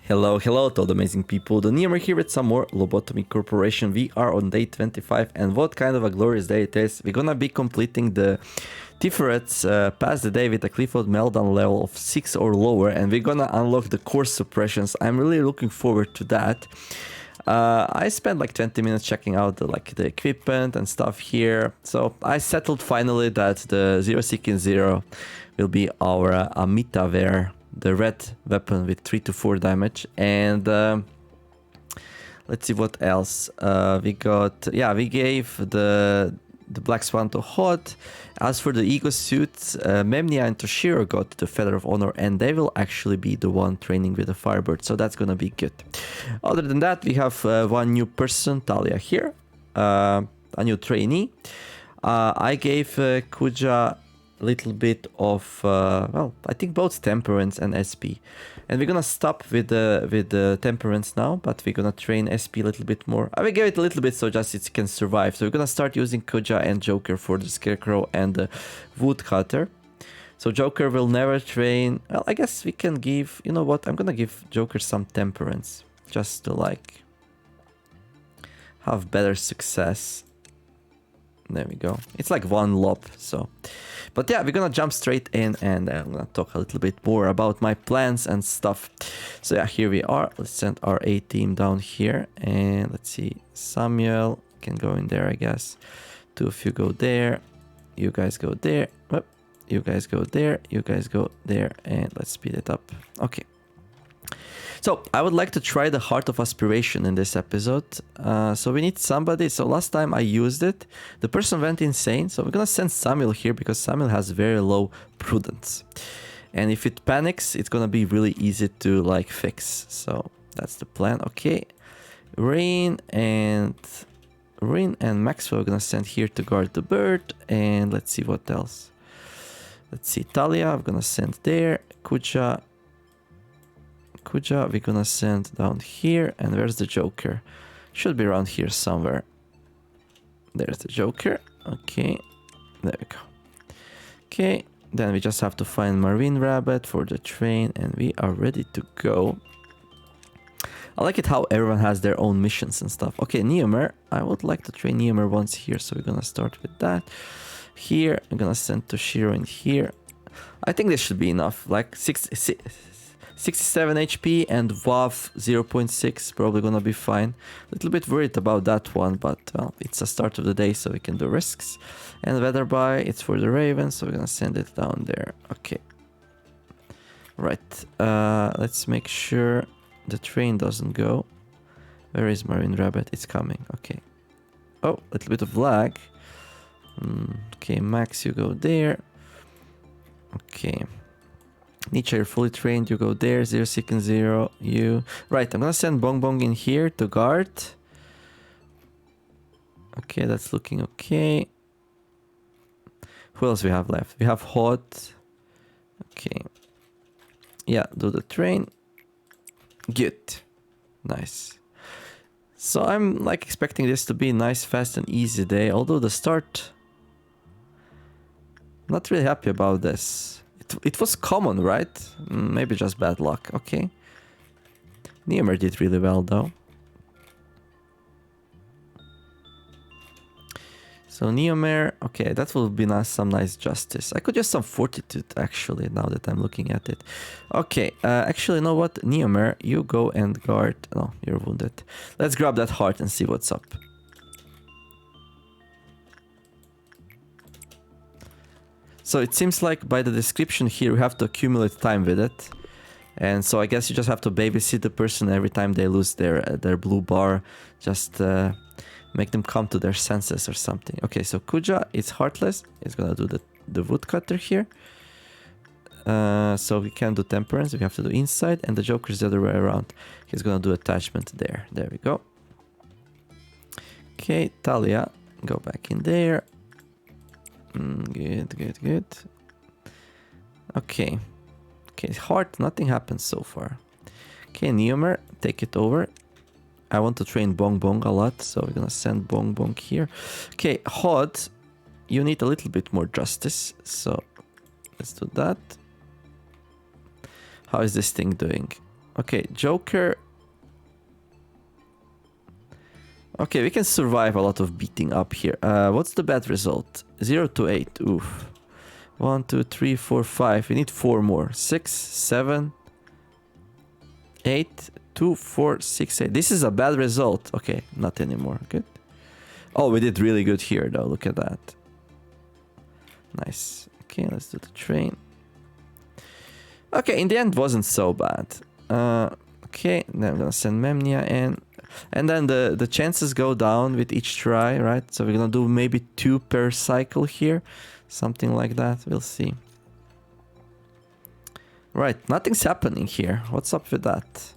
Hello to all the amazing people. The Neomer here with some more Lobotomy Corporation. We are on day 25, and what kind of a glorious day it is. We're gonna be completing the Tiferates past the day with a Clifford Meltdown level of 6 or lower, and we're gonna unlock the core suppressions. I'm really looking forward to that. I spent like 20 minutes checking out the equipment and stuff here, so I settled finally that the 0 will be our Amitavere, the red weapon with 3 to 4 damage. And let's see what else we got. Yeah, we gave the Black Swan to Hot. As for the Ego suits, Memnia and Toshiro got the Feather of Honor, and they will actually be the one training with the Firebird, so that's gonna be good. Other than that, we have one new person, Talia here, a new trainee. I gave Kuja a little bit of, well, I think both Temperance and SP. And we're gonna stop with the Temperance now, but we're gonna train SP a little bit more. I will give it a little bit so just it can survive. So we're gonna start using Kuja and Joker for the Scarecrow and the Woodcutter. So Joker will never train. Well, I guess we can give, you know what, I'm gonna give Joker some Temperance, just to like have better success. There we go. It's like one lob, so. But yeah, we're gonna jump straight in, and I'm gonna talk a little bit more about my plans and stuff. So yeah, here we are. Let's send our A team down here, and let's see. Samuel can go in there, I guess. Two of you go there. You guys go there. You guys go there. You guys go there, and let's speed it up. Okay. So I would like to try the Heart of Aspiration in this episode. So we need somebody. So last time I used it, the person went insane. So we're gonna send Samuel here because Samuel has very low prudence. And if it panics, it's gonna be really easy to like fix. So that's the plan. Okay. Rain and Maxwell are gonna send here to guard the bird. And let's see what else. Let's see, Talia, I'm gonna send there. Kuja, we're gonna send down here. And where's the Joker? Should be around here somewhere. There's the Joker. Okay, there we go. Okay, then we just have to find Marine Rabbit for the train, and we are ready to go. I like it how everyone has their own missions and stuff. Okay, Neomer. I would like to train Neomer once here, so we're gonna start with that. Here, I'm gonna send Toshiro in here. I think this should be enough. Like 67 HP and WAF 0.6, probably gonna be fine. A little bit worried about that one, but well, it's the start of the day, so we can do risks. And Weatherby, it's for the Raven, so we're gonna send it down there. Okay. Right, let's make sure the train doesn't go. Where is Marine Rabbit? It's coming, okay. Oh, a little bit of lag. Okay, Max, you go there. Okay. Nietzsche, you're fully trained. You go there. 0 you. Right, I'm gonna send Bong Bong in here to guard. Okay, that's looking okay. Who else we have left? We have Hot. Okay. Yeah, do the train. Good. Nice. So I'm like expecting this to be a nice, fast, and easy day. Although the start, not really happy about this. It was common, right? Maybe just bad luck. Okay. Neomer did really well, though. So Neomer, okay, that will be nice, some nice justice. I could use some fortitude, actually, now that I'm looking at it. Okay, actually, you know what? Neomer, you go and guard. No, you're wounded. Let's grab that heart and see what's up. So it seems like by the description here, we have to accumulate time with it. And so I guess you just have to babysit the person every time they lose their blue bar. Just make them come to their senses or something. Okay, so Kuja is heartless. He's gonna do the woodcutter here. So we can do temperance. We have to do inside. And the Joker is the other way around. He's gonna do attachment there. There we go. Okay, Talia, go back in there. Good. Okay, heart, nothing happens so far. Okay, Neomer, take it over. I want to train Bong Bong a lot, so we're gonna send Bong Bong here. Okay, Hot, you need a little bit more justice, so let's do that. How is this thing doing? Okay, Joker. Okay, we can survive a lot of beating up here. What's the bad result? 0 to 8. Oof. 1, 2, 3, 4, 5. We need 4 more. 6, 7, 8, 2, 4, 6, 8. This is a bad result. Okay, not anymore. Good. Oh, we did really good here, though. Look at that. Nice. Okay, let's do the train. Okay, in the end, wasn't so bad. Okay, then I'm gonna send Memnia in. And then the chances go down with each try, right? So we're gonna do maybe 2 per cycle here. Something like that. We'll see. Right, nothing's happening here. What's up with that?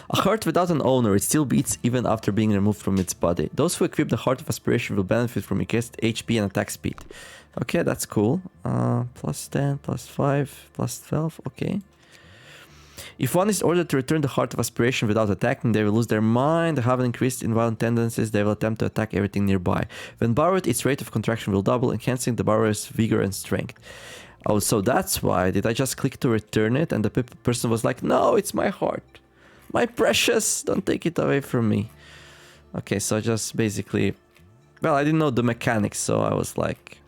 A heart without an owner, it still beats even after being removed from its body. Those who equip the Heart of Aspiration will benefit from increased HP and attack speed. Okay, that's cool. Plus 10, plus 5, plus 12, okay. If one is ordered to return the Heart of Aspiration without attacking, they will lose their mind, have increased in violent tendencies, they will attempt to attack everything nearby. When borrowed, its rate of contraction will double, enhancing the borrower's vigor and strength. Oh, so that's why. Did I just click to return it and the person was like, no, it's my heart. My precious, don't take it away from me. Okay, so just basically... Well, I didn't know the mechanics, so I was like...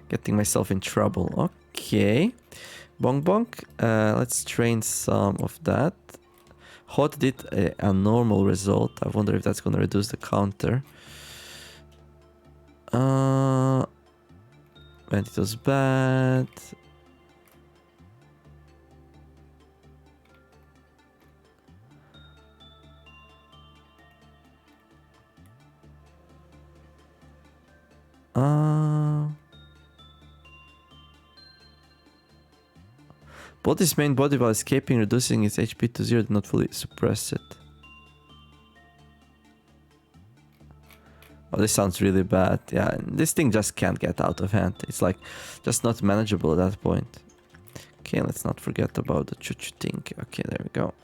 getting myself in trouble. Okay. Bonk bonk. Let's train some of that. Hot did a normal result. I wonder if that's going to reduce the counter. When it was bad. Body's main body while escaping, reducing its HP to 0, did not fully suppress it. Oh, this sounds really bad. Yeah, this thing just can't get out of hand. It's like just not manageable at that point. Okay, let's not forget about the choo-choo thing. Okay, there we go.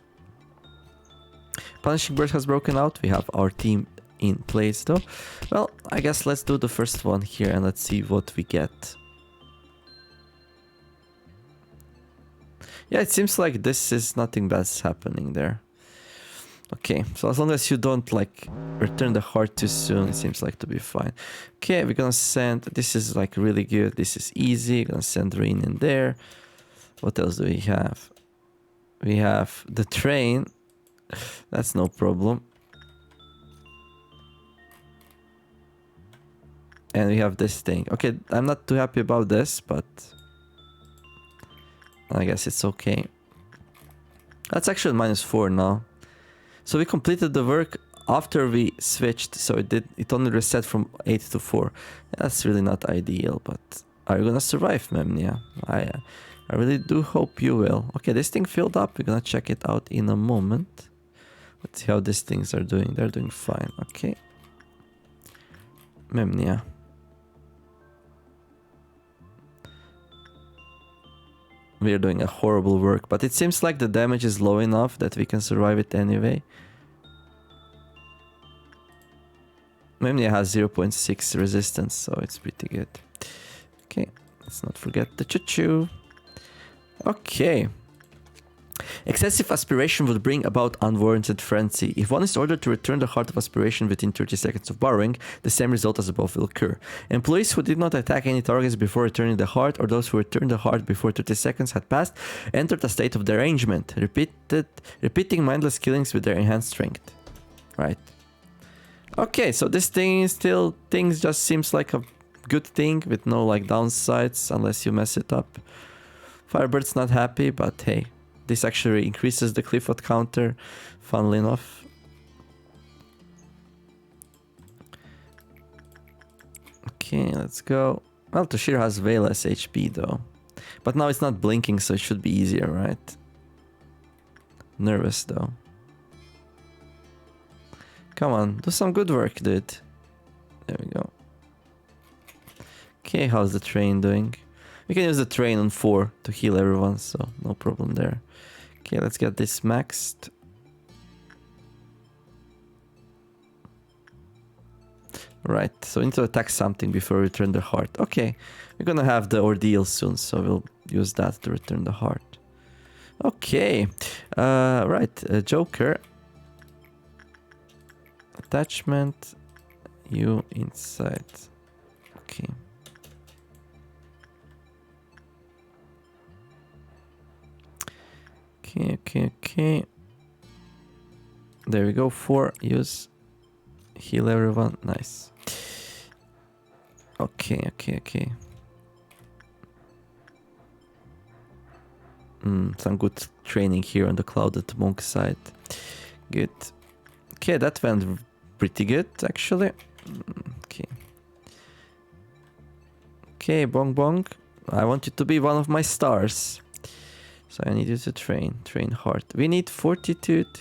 Punishing Bird has broken out. We have our team in place though. Well, I guess let's do the first one here and let's see what we get. Yeah, it seems like this is nothing bad's happening there. Okay, so as long as you don't like return the heart too soon, it seems like to be fine. Okay, we're gonna send, this is like really good, this is easy, gonna send Ruina in there. What else do we have? We have the train, that's no problem. And we have this thing. Okay, I'm not too happy about this, but I guess it's okay. That's actually -4 now. So we completed the work after we switched, so it only reset from 8 to 4. That's really not ideal, but are you gonna survive, Memnia? I really do hope you will. Okay, this thing filled up. We're gonna check it out in a moment. Let's see how these things are doing. They're doing fine. Okay. Memnia. We are doing a horrible work, but it seems like the damage is low enough that we can survive it anyway. Memnia has 0.6 resistance, so it's pretty good. Okay, let's not forget the choo-choo. Okay. Excessive aspiration would bring about unwarranted frenzy. If one is ordered to return the Heart of Aspiration within 30 seconds of borrowing, the same result as above will occur. Employees who did not attack any targets before returning the heart, or those who returned the heart before 30 seconds had passed, entered a state of derangement, repeating mindless killings with their enhanced strength. Right. Okay, so this thing still, things just seems like a good thing with no like downsides unless you mess it up. Firebird's not happy, but hey. This actually increases the Clifford counter, funnily enough. Okay, let's go. Well, Toshiro has way less HP though. But now it's not blinking, so it should be easier, right? Nervous though. Come on, do some good work, dude. There we go. Okay, how's the train doing? We can use the train on 4 to heal everyone, so no problem there. Okay, let's get this maxed. Right, so we need to attack something before we return the heart. Okay, we're gonna have the ordeal soon, so we'll use that to return the heart. Okay. Right. Joker. Attachment. You inside. Okay. Okay. There we go. 4. Use. Heal everyone. Nice. Okay. Some good training here on the Clouded Monk side. Good. Okay, that went pretty good, actually. Okay. Okay, Bong Bong. I want you to be one of my stars. So I need you to train hard. We need Fortitude.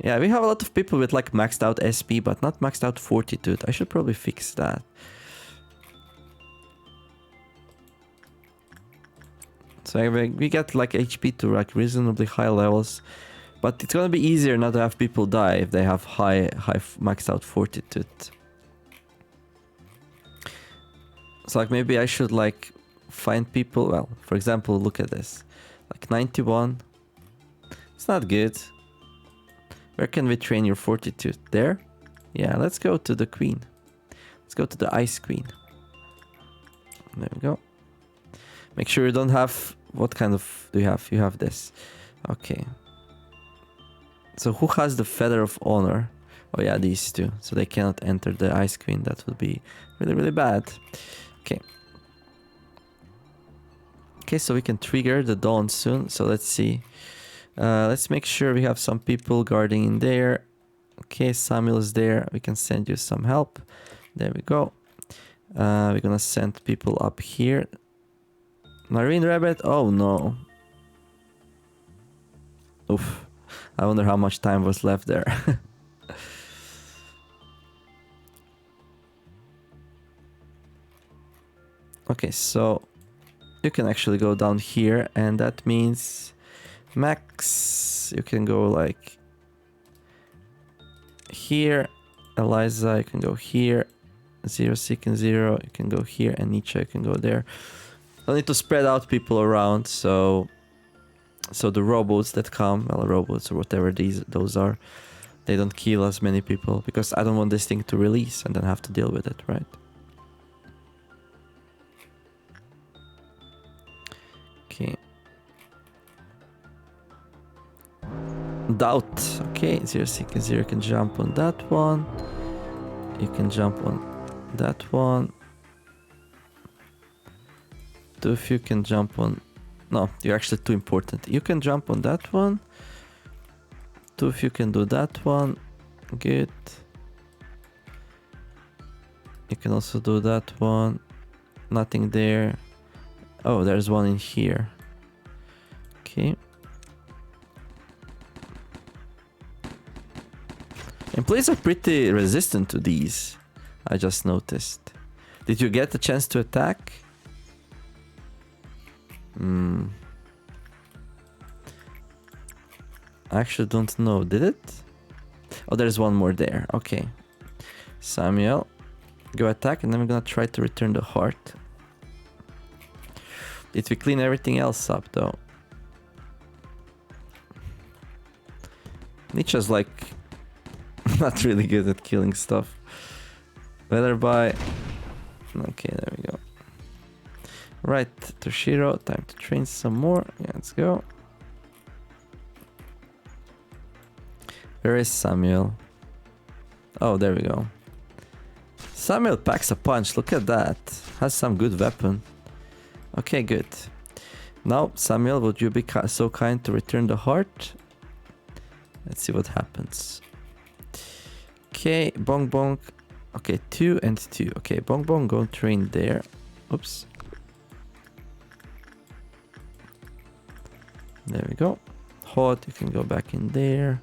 Yeah, we have a lot of people with like maxed out SP, but not maxed out Fortitude. I should probably fix that. So we get like HP to like reasonably high levels, but it's gonna be easier not to have people die if they have high maxed out Fortitude. So like maybe I should like find people. Well, for example, look at this, like 91. It's not good. Where can we train your Fortitude? There? Yeah, let's go to the Queen. Let's go to the Ice Queen. There we go. Make sure you don't have... What kind of... do you have? You have this. Okay. So who has the Feather of Honor? Oh yeah, these two. So they cannot enter the Ice Queen. That would be really, really bad. Okay. Okay, so we can trigger the Dawn soon. So let's see. Let's make sure we have some people guarding in there. Okay, Samuel is there. We can send you some help. There we go. We're gonna send people up here. Marine Rabbit? Oh no. Oof. I wonder how much time was left there. Okay, so you can actually go down here, and that means Max, you can go like here. Eliza, you can go here. Zero Seek and Zero, you can go here, and Nietzsche, you can go there. I need to spread out people around, so the robots that come, well, robots or whatever those are, they don't kill as many people, because I don't want this thing to release and then have to deal with it, right? Okay. Doubt. Okay, Zero Seek and Zero can jump on that one. You can jump on that one. Two of you can jump on... No, you're actually too important. You can jump on that one. Two of you can do that one. Good. You can also do that one. Nothing there. Oh, there's one in here. Okay. Employees are pretty resistant to these. I just noticed. Did you get a chance to attack? I actually don't know. Did it? Oh, there's one more there. Okay. Samuel, go attack, and then we're gonna try to return the heart. Did we clean everything else up, though? Nietzsche's like not really good at killing stuff. Better by... Okay, there we go. Right, Toshiro, time to train some more. Yeah, let's go. Where is Samuel? Oh, there we go. Samuel packs a punch, look at that. Has some good weapon. Okay, good. Now, Samuel, would you be so kind to return the heart? Let's see what happens. Okay, Bong Bong. Okay, 2 and 2. Okay, Bong Bong, go train there. Oops. There we go. Hot, you can go back in there.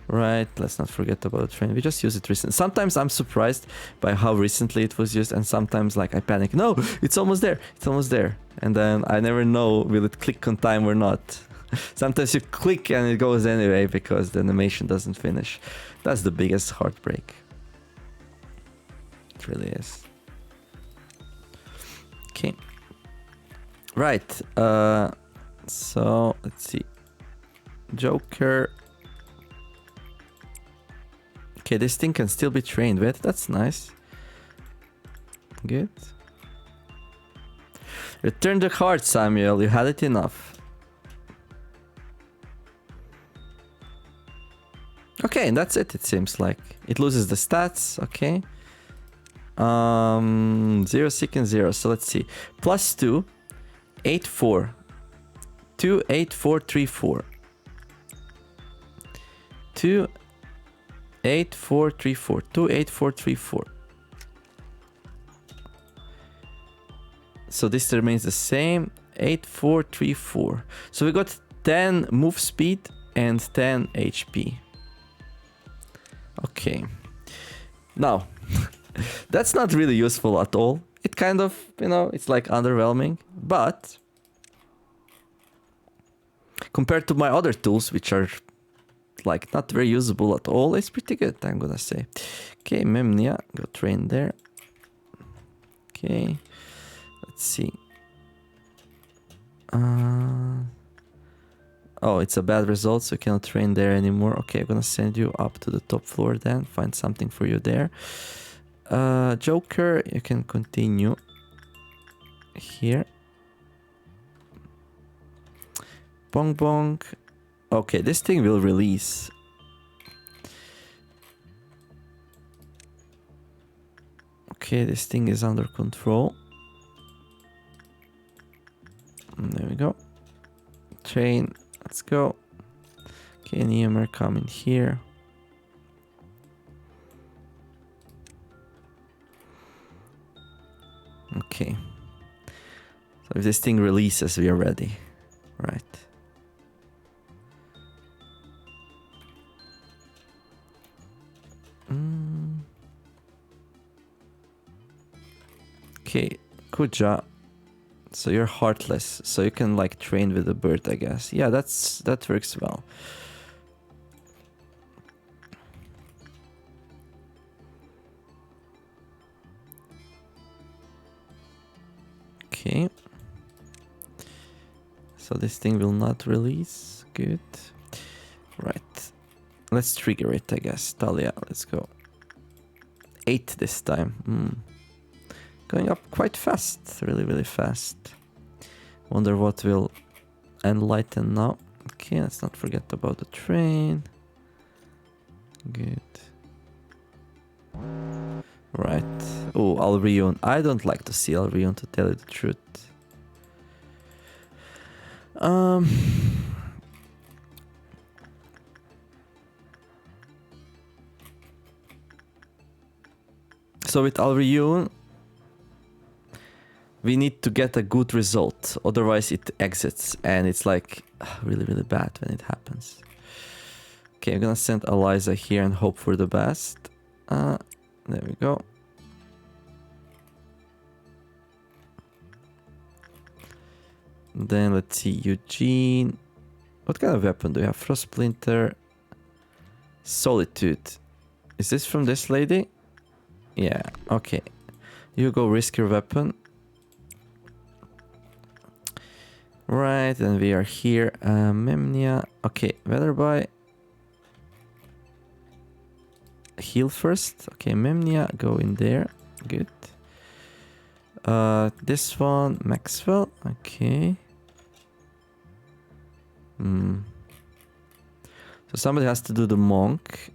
Right, let's not forget about the train. We just use it recently. Sometimes I'm surprised by how recently it was used, and sometimes like I panic. No, it's almost there. It's almost there. And then I never know, will it click on time or not? Sometimes you click and it goes anyway because the animation doesn't finish. That's the biggest heartbreak. It really is. Okay. Right. So let's see. Joker. Okay, this thing can still be trained with. That's nice. Good. Return the card, Samuel. You had it enough. Okay, and that's it seems like. It loses the stats. Okay. 0, 6, and 0. So let's see. Plus 2. 8, 4. 2, 8, 4, 3, 4. 2, 8, 4, 3, 4. 2, 8, 4, 3, 4. So this remains the same. 8, 4, 3, 4. So we got 10 move speed and 10 HP. Okay. Now, that's not really useful at all. It kind of, you know, it's like underwhelming. But compared to my other tools, which are like not very usable at all, it's pretty good, I'm gonna say. Okay, Memnia, go train there. Okay, let's see. Oh, it's a bad result, so you cannot train there anymore. Okay, I'm gonna send you up to the top floor then, find something for you there. Joker, you can continue here. Bong bong. Okay, this thing will release. Okay, this thing is under control. And there we go. Train, let's go. Okay, an EMR coming here. Okay. So if this thing releases, we are ready. Right. Okay, good job. So you're heartless, so you can like train with the bird, I guess. Yeah, that works well. Okay. So this thing will not release. Good. Right. Let's trigger it, I guess. Talia, let's go. 8 this time. Going up quite fast. Really, really fast. Wonder what will enlighten now. Okay, let's not forget about the train. Good. Right. Oh, Alrion. I don't like to see Alrion, to tell you the truth. So with Alrion, we need to get a good result, otherwise it exits, and it's like really, really bad when it happens. Okay, I'm gonna send Eliza here and hope for the best. There we go. Then let's see, Eugene. What kind of weapon do you have? Frost Splinter. Solitude. Is this from this lady? Yeah, okay. You go risk your weapon. Right, and we are here. Memnia. Okay, Weatherby. Heal first. Okay, Memnia, go in there. Good. This one, Maxwell. Okay. So somebody has to do the monk.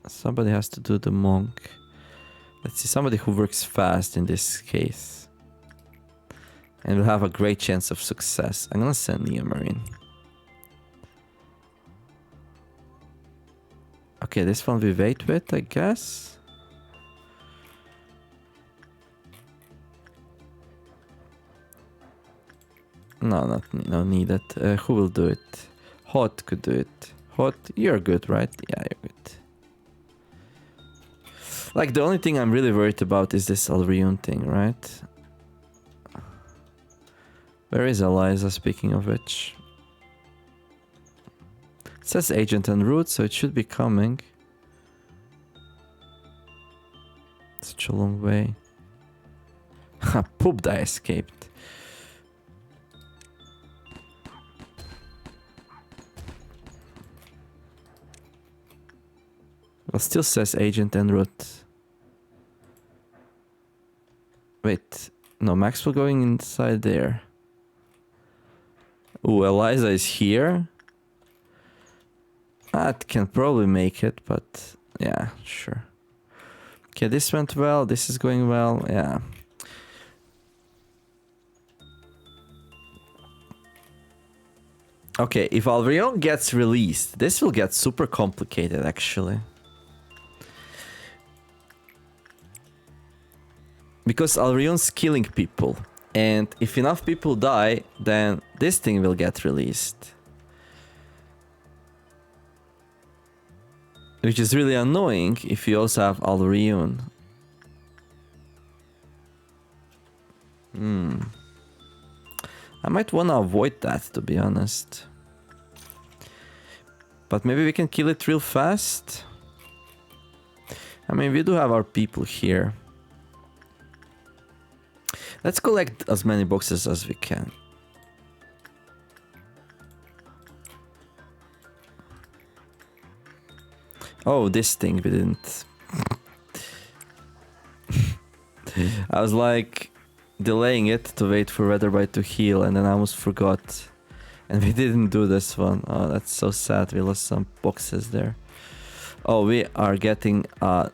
Somebody has to do the monk. Let's see, somebody who works fast in this case. And will have a great chance of success. I'm gonna send Nia Marine. Okay, this one we wait with, I guess. No, no needed. Who will do it? Hot could do it. Hot, you're good, right? Yeah, you're good. Like, the only thing I'm really worried about is this Alrion thing, right? Where is Eliza, speaking of which? It says agent en route, so it should be coming. Such a long way. Ha, pooped, I escaped. But still says agent en route. Wait, no, Maxwell going inside there. Ooh, Eliza is here. That can probably make it, but yeah, sure. Okay, this went well, this is going well, yeah. Okay, if Alrion gets released, this will get super complicated actually. Because Alrion's killing people, and if enough people die, then this thing will get released. Which is really annoying if you also have Alrion. I might want to avoid that, to be honest. But maybe we can kill it real fast. I mean, we do have our people here. Let's collect as many boxes as we can. Oh, this thing we didn't. I was like delaying it to wait for Weatherbite to heal, and then I almost forgot. And we didn't do this one. Oh, that's so sad. We lost some boxes there. Oh, we are getting a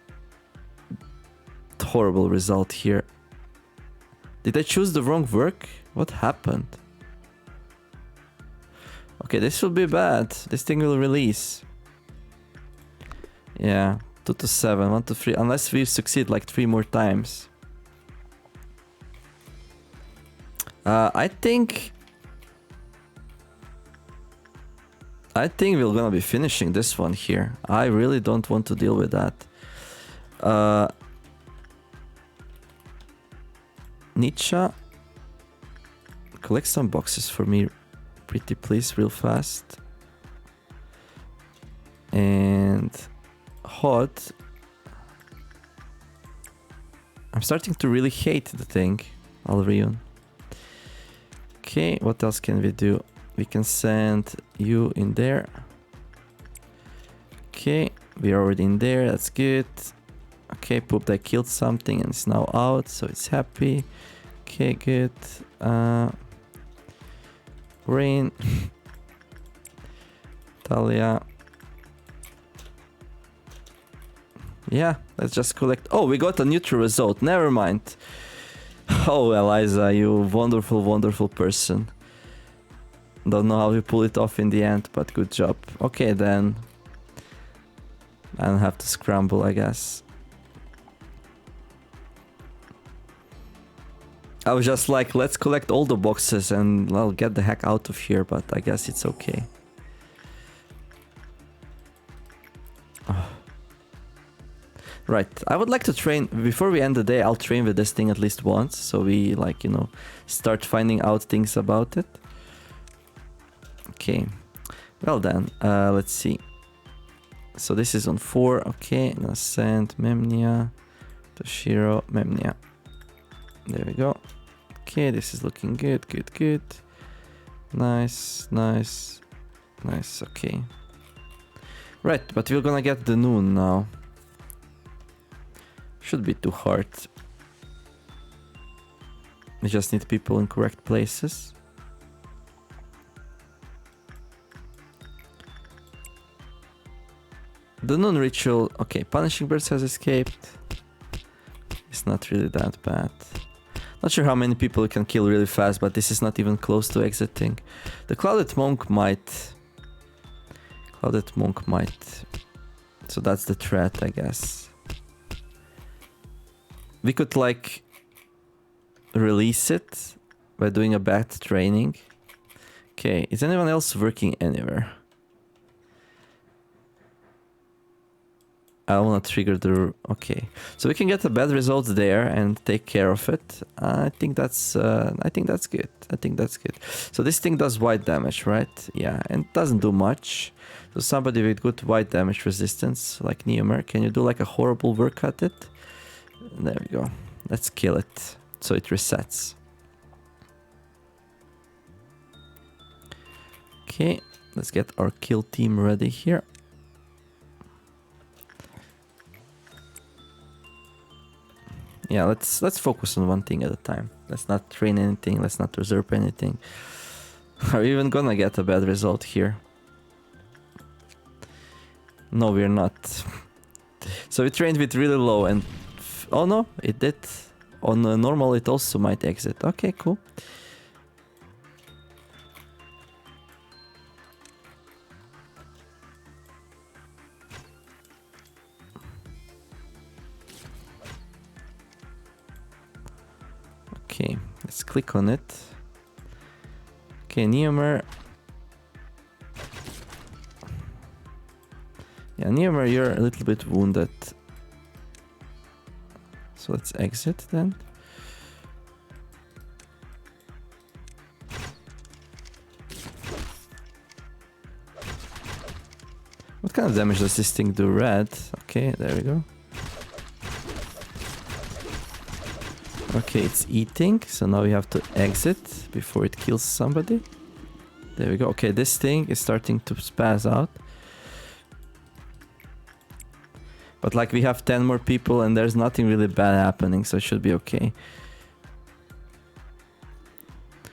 horrible result here. Did I choose the wrong work? What happened? Okay, this will be bad. This thing will release. Yeah, 2 to 7, 1 to 3. Unless we succeed like 3 more times. I think we're gonna be finishing this one here. I really don't want to deal with that. Nietzsche, collect some boxes for me, pretty please, real fast. And Hot, I'm starting to really hate the thing, Alrion. Okay, what else can we do? We can send you in there. Okay, we're already in there, that's good. Okay, Poop, I killed something and it's now out, so it's happy. Okay, good. Rain. Talia. Yeah, let's just collect. Oh, we got a neutral result. Never mind. Oh, Eliza, you wonderful, wonderful person. Don't know how you pull it off in the end, but good job. Okay, then. I don't have to scramble, I guess. I was just like, let's collect all the boxes and I'll get the heck out of here, but I guess it's okay. Oh. Right, I would like to train, before we end the day, I'll train with this thing at least once, so we, like, you know, start finding out things about it. Okay, well then, let's see. So this is on 4, okay, I'm gonna send Memnia, Toshiro, Memnia. There we go. Okay, this is looking good, good, good. Nice, nice, nice, okay. Right, but we're gonna get the noon now. Should be too hard. We just need people in correct places. The noon ritual, okay, Punishing Birds has escaped. It's not really that bad. Not sure how many people you can kill really fast, but this is not even close to exiting. The Clouded Monk might. Clouded Monk might. So that's the threat, I guess. We could, like, release it by doing a bad training. Okay, is anyone else working anywhere? I want to trigger the... Okay, so we can get the bad results there and take care of it. I think that's good. I think that's good. So this thing does white damage, right? Yeah, and it doesn't do much. So somebody with good white damage resistance, like Neomer, can you do like a horrible work at it? There we go. Let's kill it. So it resets. Okay, let's get our kill team ready here. Yeah, let's focus on one thing at a time. Let's not train anything. Let's not reserve anything. Are we even gonna get a bad result here? No, we're not. So we trained with really low and... oh no, it did. On normal it also might exit. Okay, cool. Okay, let's click on it. Okay, Neomer. Yeah, Neomer, you're a little bit wounded. So let's exit then. What kind of damage does this thing do? Red. Okay, there we go. Okay, it's eating, so now we have to exit before it kills somebody. There we go. Okay, this thing is starting to spaz out. But like we have 10 more people and there's nothing really bad happening, so it should be okay.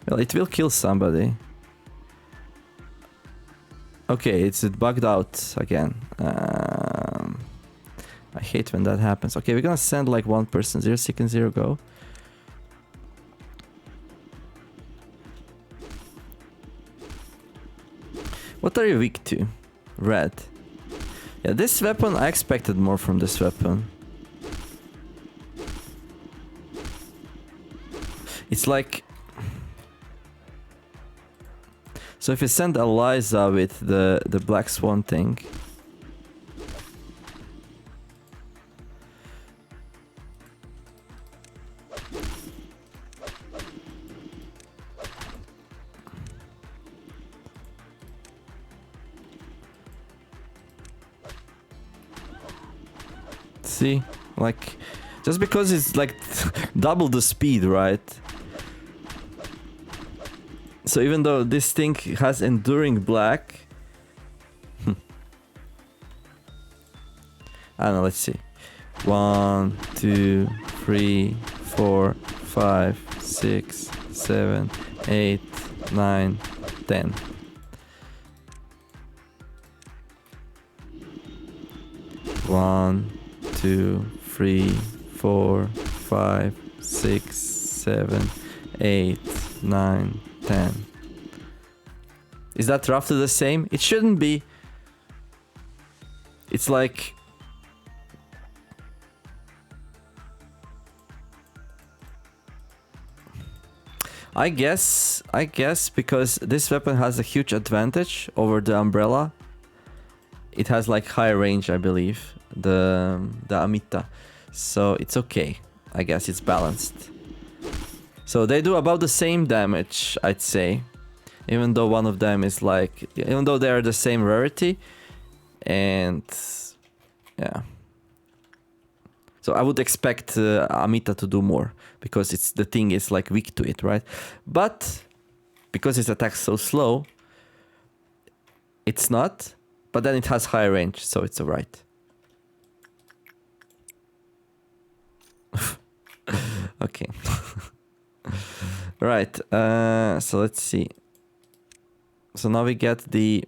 Well, it will kill somebody. Okay, it's bugged out again. I hate when that happens. Okay, we're gonna send like one person. 0 seconds, 0 go. What are you weak to? Red. Yeah, this weapon, I expected more from this weapon. It's like... so if you send Eliza with the Black Swan thing... see, like, just because it's like double the speed, right? So even though this thing has enduring black, I don't know, let's see. 1, 2, 3, 4, 5, 6, 7, 8, 9, 10. One, 2, 3, 4, 5, 6, 7, 8, 9, 10. Is that roughly the same? It shouldn't be. It's like... I guess because this weapon has a huge advantage over the umbrella. It has like high range, I believe. The Amita, so it's okay. I guess it's balanced. So they do about the same damage, I'd say, even though one of them is like, even though they are the same rarity, and yeah. So I would expect Amita to do more because it's the thing is like weak to it, right? But because its attack's so slow, it's not. But then it has high range, so it's alright. Okay. Right, so let's see. So now we get the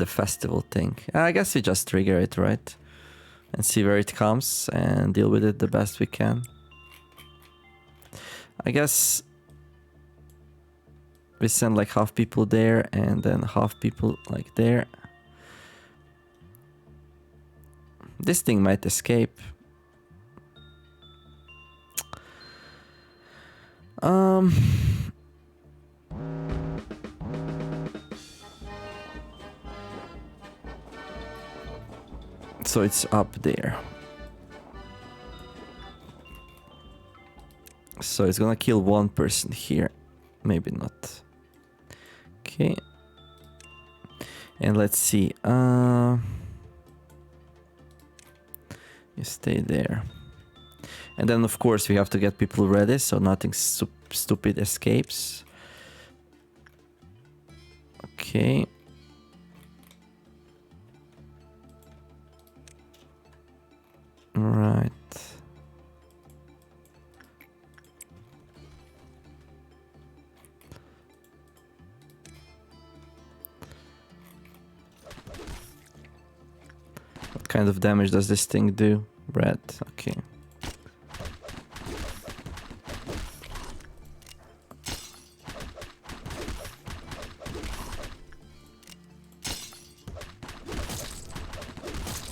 festival thing. I guess we just trigger it, right? And see where it comes and deal with it the best we can. I guess we send like half people there and then half people like there. This thing might escape. So it's up there. So it's gonna kill one person here. Maybe not. Okay. And let's see. You stay there. And then of course we have to get people ready so nothing stupid escapes. Okay. All kind of damage does this thing do? Red, okay.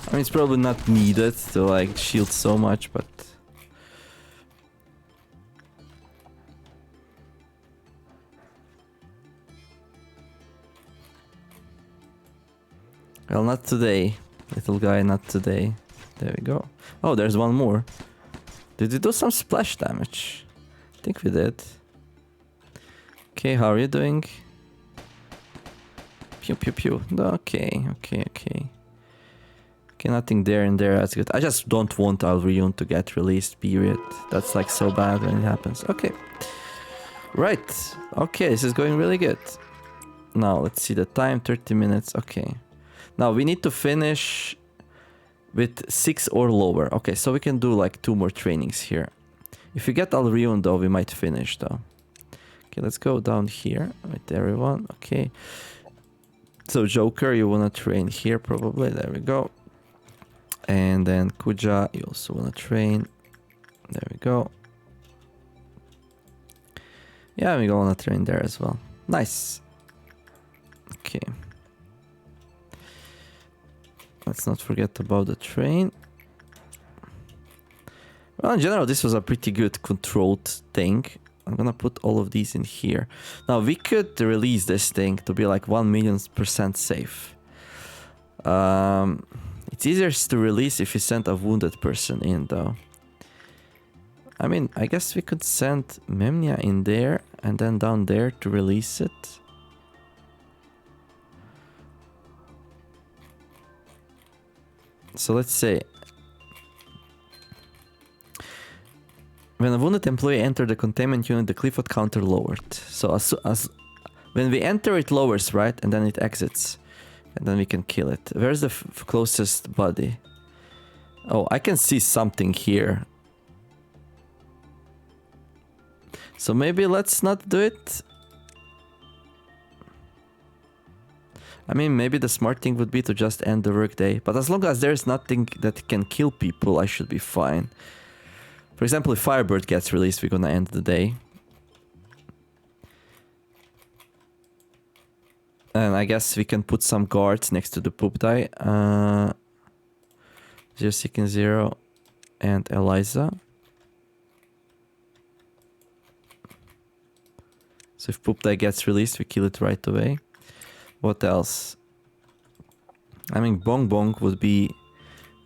I mean, it's probably not needed to like shield so much, but... Well, not today. Little guy, not today. There we go. Oh, there's one more. Did we do some splash damage? I think we did. Okay, how are you doing? Pew pew pew. Okay, okay, okay. Okay, nothing there and there, that's good. I just don't want Alrion to get released, period. That's like so bad when it happens. Okay. Right. Okay, this is going really good. Now, let's see the time, 30 minutes. Okay. Now, we need to finish with 6 or lower. Okay, so we can do like 2 more trainings here. If we get Alrion though, we might finish though. Okay, let's go down here with everyone. Okay. So Joker, you wanna train here probably. There we go. And then Kuja, you also wanna train. There we go. Yeah, we wanna train there as well. Nice. Okay. Let's not forget about the train. Well, in general, this was a pretty good controlled thing. I'm gonna put all of these in here. Now, we could release this thing to be like 1,000,000% safe. It's easier to release if you send a wounded person in, though. I mean, I guess we could send Memnia in there and then down there to release it. So let's say when a wounded employee entered the containment unit, the Clifford counter lowered. So as when we enter, it lowers, right? And then it exits. And then we can kill it. Where's the closest body? Oh, I can see something here. So maybe let's not do it. I mean, maybe the smart thing would be to just end the workday. But as long as there's nothing that can kill people, I should be fine. For example, if Firebird gets released, we're gonna end the day. And I guess we can put some guards next to the poop die. 0 and Eliza. So if poop die gets released, we kill it right away. What else? I mean, Bong Bong would be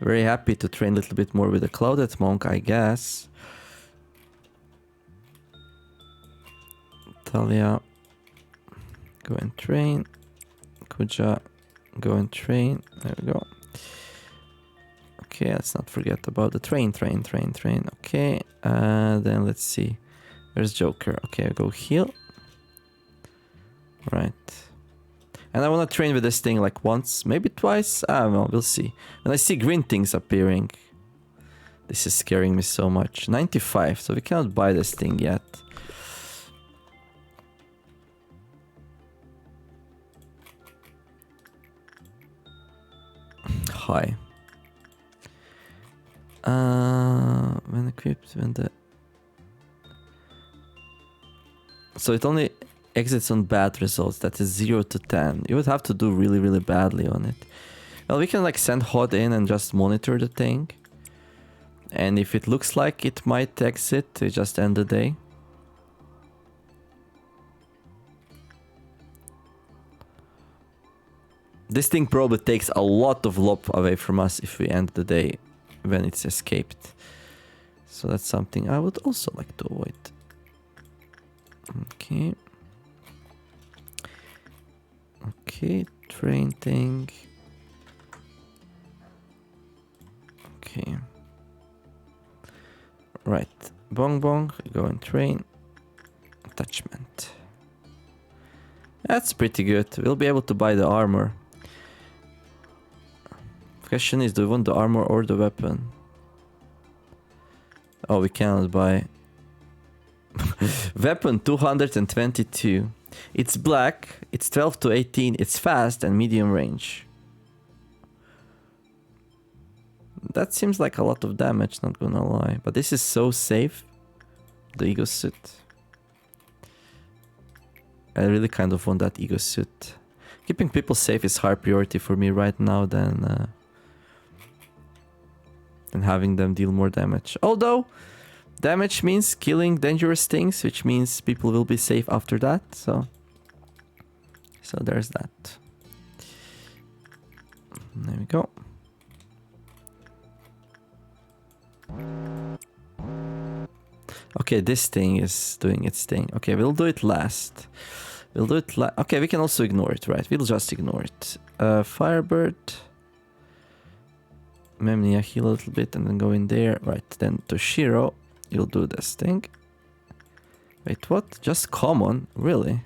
very happy to train a little bit more with the Clouded Monk, I guess. Talia, go and train. Kuja, go and train. There we go. Okay, let's not forget about the train. Okay, then let's see. There's Joker. Okay, go heal. Right. And I want to train with this thing like once, maybe twice. I don't know, we'll see. When I see green things appearing, this is scaring me so much. 95, so we cannot buy this thing yet. Hi. When equipped, when the... So it only exits on bad results. That is 0 to 10. You would have to do really, really badly on it. Well, we can like send HOD in and just monitor the thing. And if it looks like it might exit, we just end the day. This thing probably takes a lot of lob away from us if we end the day when it's escaped. So that's something I would also like to avoid. Okay. Okay, train thing. Okay. Right. Bong Bong, go and train. Attachment. That's pretty good. We'll be able to buy the armor. Question is, do we want the armor or the weapon? Oh, we cannot buy. Weapon 222. It's black, it's 12 to 18, it's fast and medium range. That seems like a lot of damage, not gonna lie. But this is so safe. The ego suit. I really kind of want that ego suit. Keeping people safe is higher priority for me right now than having them deal more damage. Although, damage means killing dangerous things, which means people will be safe after that. So there's that. There we go. Okay, this thing is doing its thing. Okay, we'll do it last. We'll do it okay, we can also ignore it, right? We'll just ignore it. Firebird. Memnia, heal a little bit and then go in there. Right, then Toshiro, you'll do this thing. Wait, what? Just common? Really?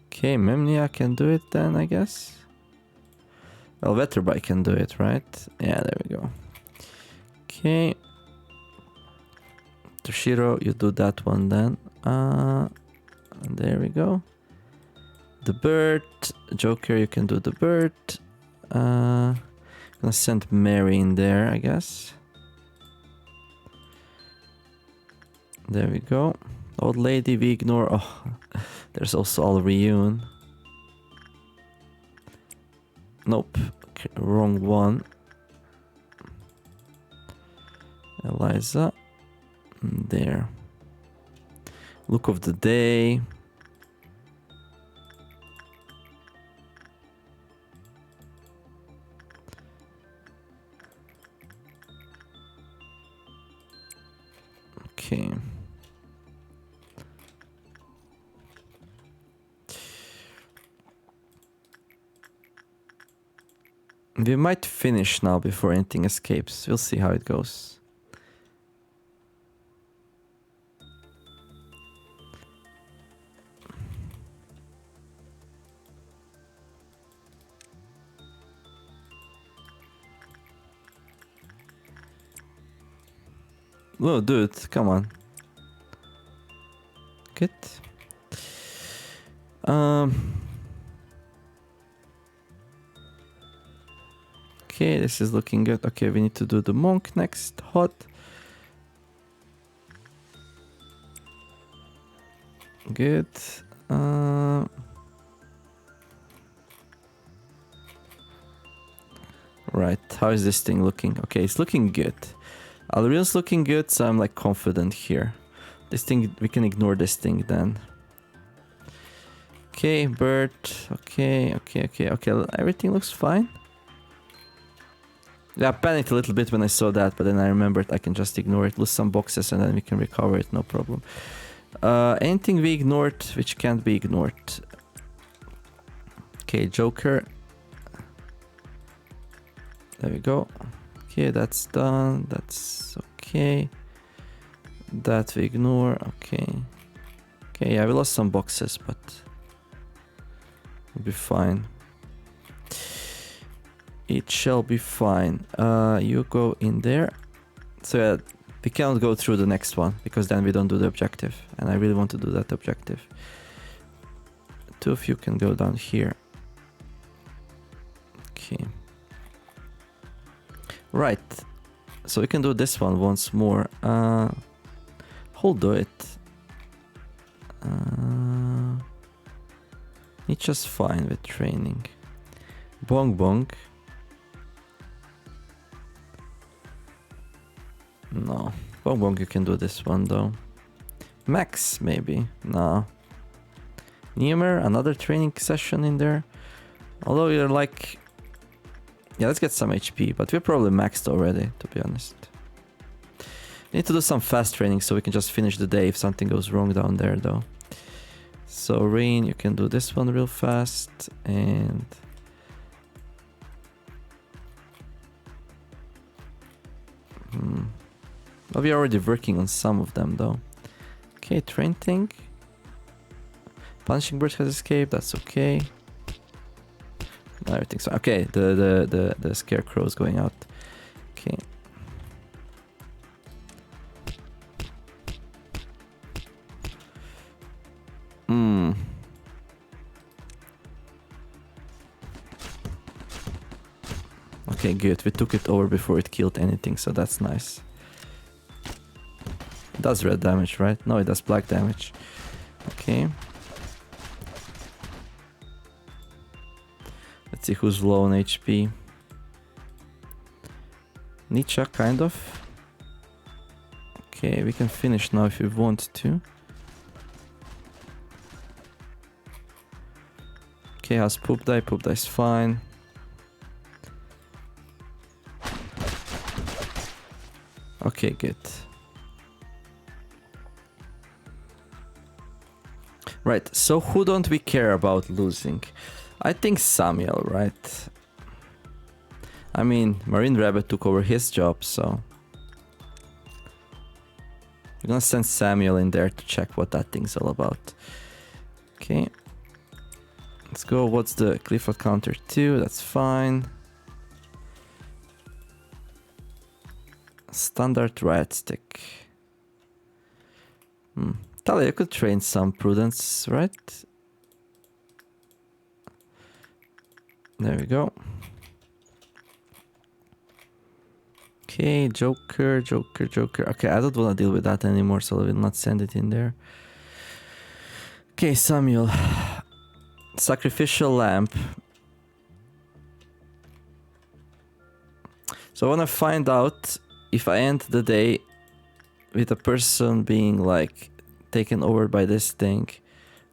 Okay, Memnia can do it then, I guess. Well, Veterbike can do it, right? Yeah, there we go. Okay. Toshiro, you do that one then. There we go. The bird. Joker, you can do the bird. Gonna send Mary in there, I guess. There we go. Old lady, we ignore. Oh, there's also Alriune. Nope. Okay, wrong one. Eliza. There. Look of the day. Okay. We might finish now before anything escapes. We'll see how it goes. Whoa, dude, come on. Good. Okay, this is looking good. Okay, we need to do the monk next. Hot. Good. Right, how is this thing looking? Okay, it's looking good. Alrion's looking good, so I'm like confident here. This thing, we can ignore this thing then. Okay, bird. Okay. Everything looks fine. Yeah, I panicked a little bit when I saw that, but then I remembered I can just ignore it, lose some boxes, and then we can recover it, no problem. Anything we ignored, which can't be ignored. Okay, Joker. There we go. Okay, that's done. That's okay. That we ignore. Okay. Okay, yeah, we lost some boxes, but we'll be fine. It shall be fine. You go in there. So yeah, we cannot go through the next one because then we don't do the objective. And I really want to do that objective. Two of you can go down here. Okay. Right. So we can do this one once more. Who'll do it? It's just fine with training. Bong bong. No. Bong bong, you can do this one though. Max, maybe. No. Niemer, another training session in there. Although you're like... Yeah, let's get some HP, but we're probably maxed already, to be honest. Need to do some fast training so we can just finish the day if something goes wrong down there though. So Rain, you can do this one real fast, and... Well, we're already working on some of them though. Okay, train thing. Punching Bird has escaped, that's okay. No, everything's fine. Okay, the scarecrow is going out. Okay. Okay, Okay, good. We took it over before it killed anything, so that's nice. It does red damage, right? No, it does black damage. Okay. Let's see who's low on HP. Nietzsche, kind of. Okay, we can finish now if we want to. Okay, how's Poop Die? Poop Die's fine. Okay, good. Right, so who don't we care about losing? I think Samuel, right? I mean, Marine Rabbit took over his job, so... we're gonna send Samuel in there to check what that thing's all about. Okay. Let's go, what's the Clifford counter 2? That's fine. Standard riot stick. Talia, you could train some prudence, right? There we go. Okay, Joker. Okay, I don't want to deal with that anymore, so I will not send it in there. Okay, Samuel. Sacrificial lamp. So I want to find out if I end the day with a person being like taken over by this thing.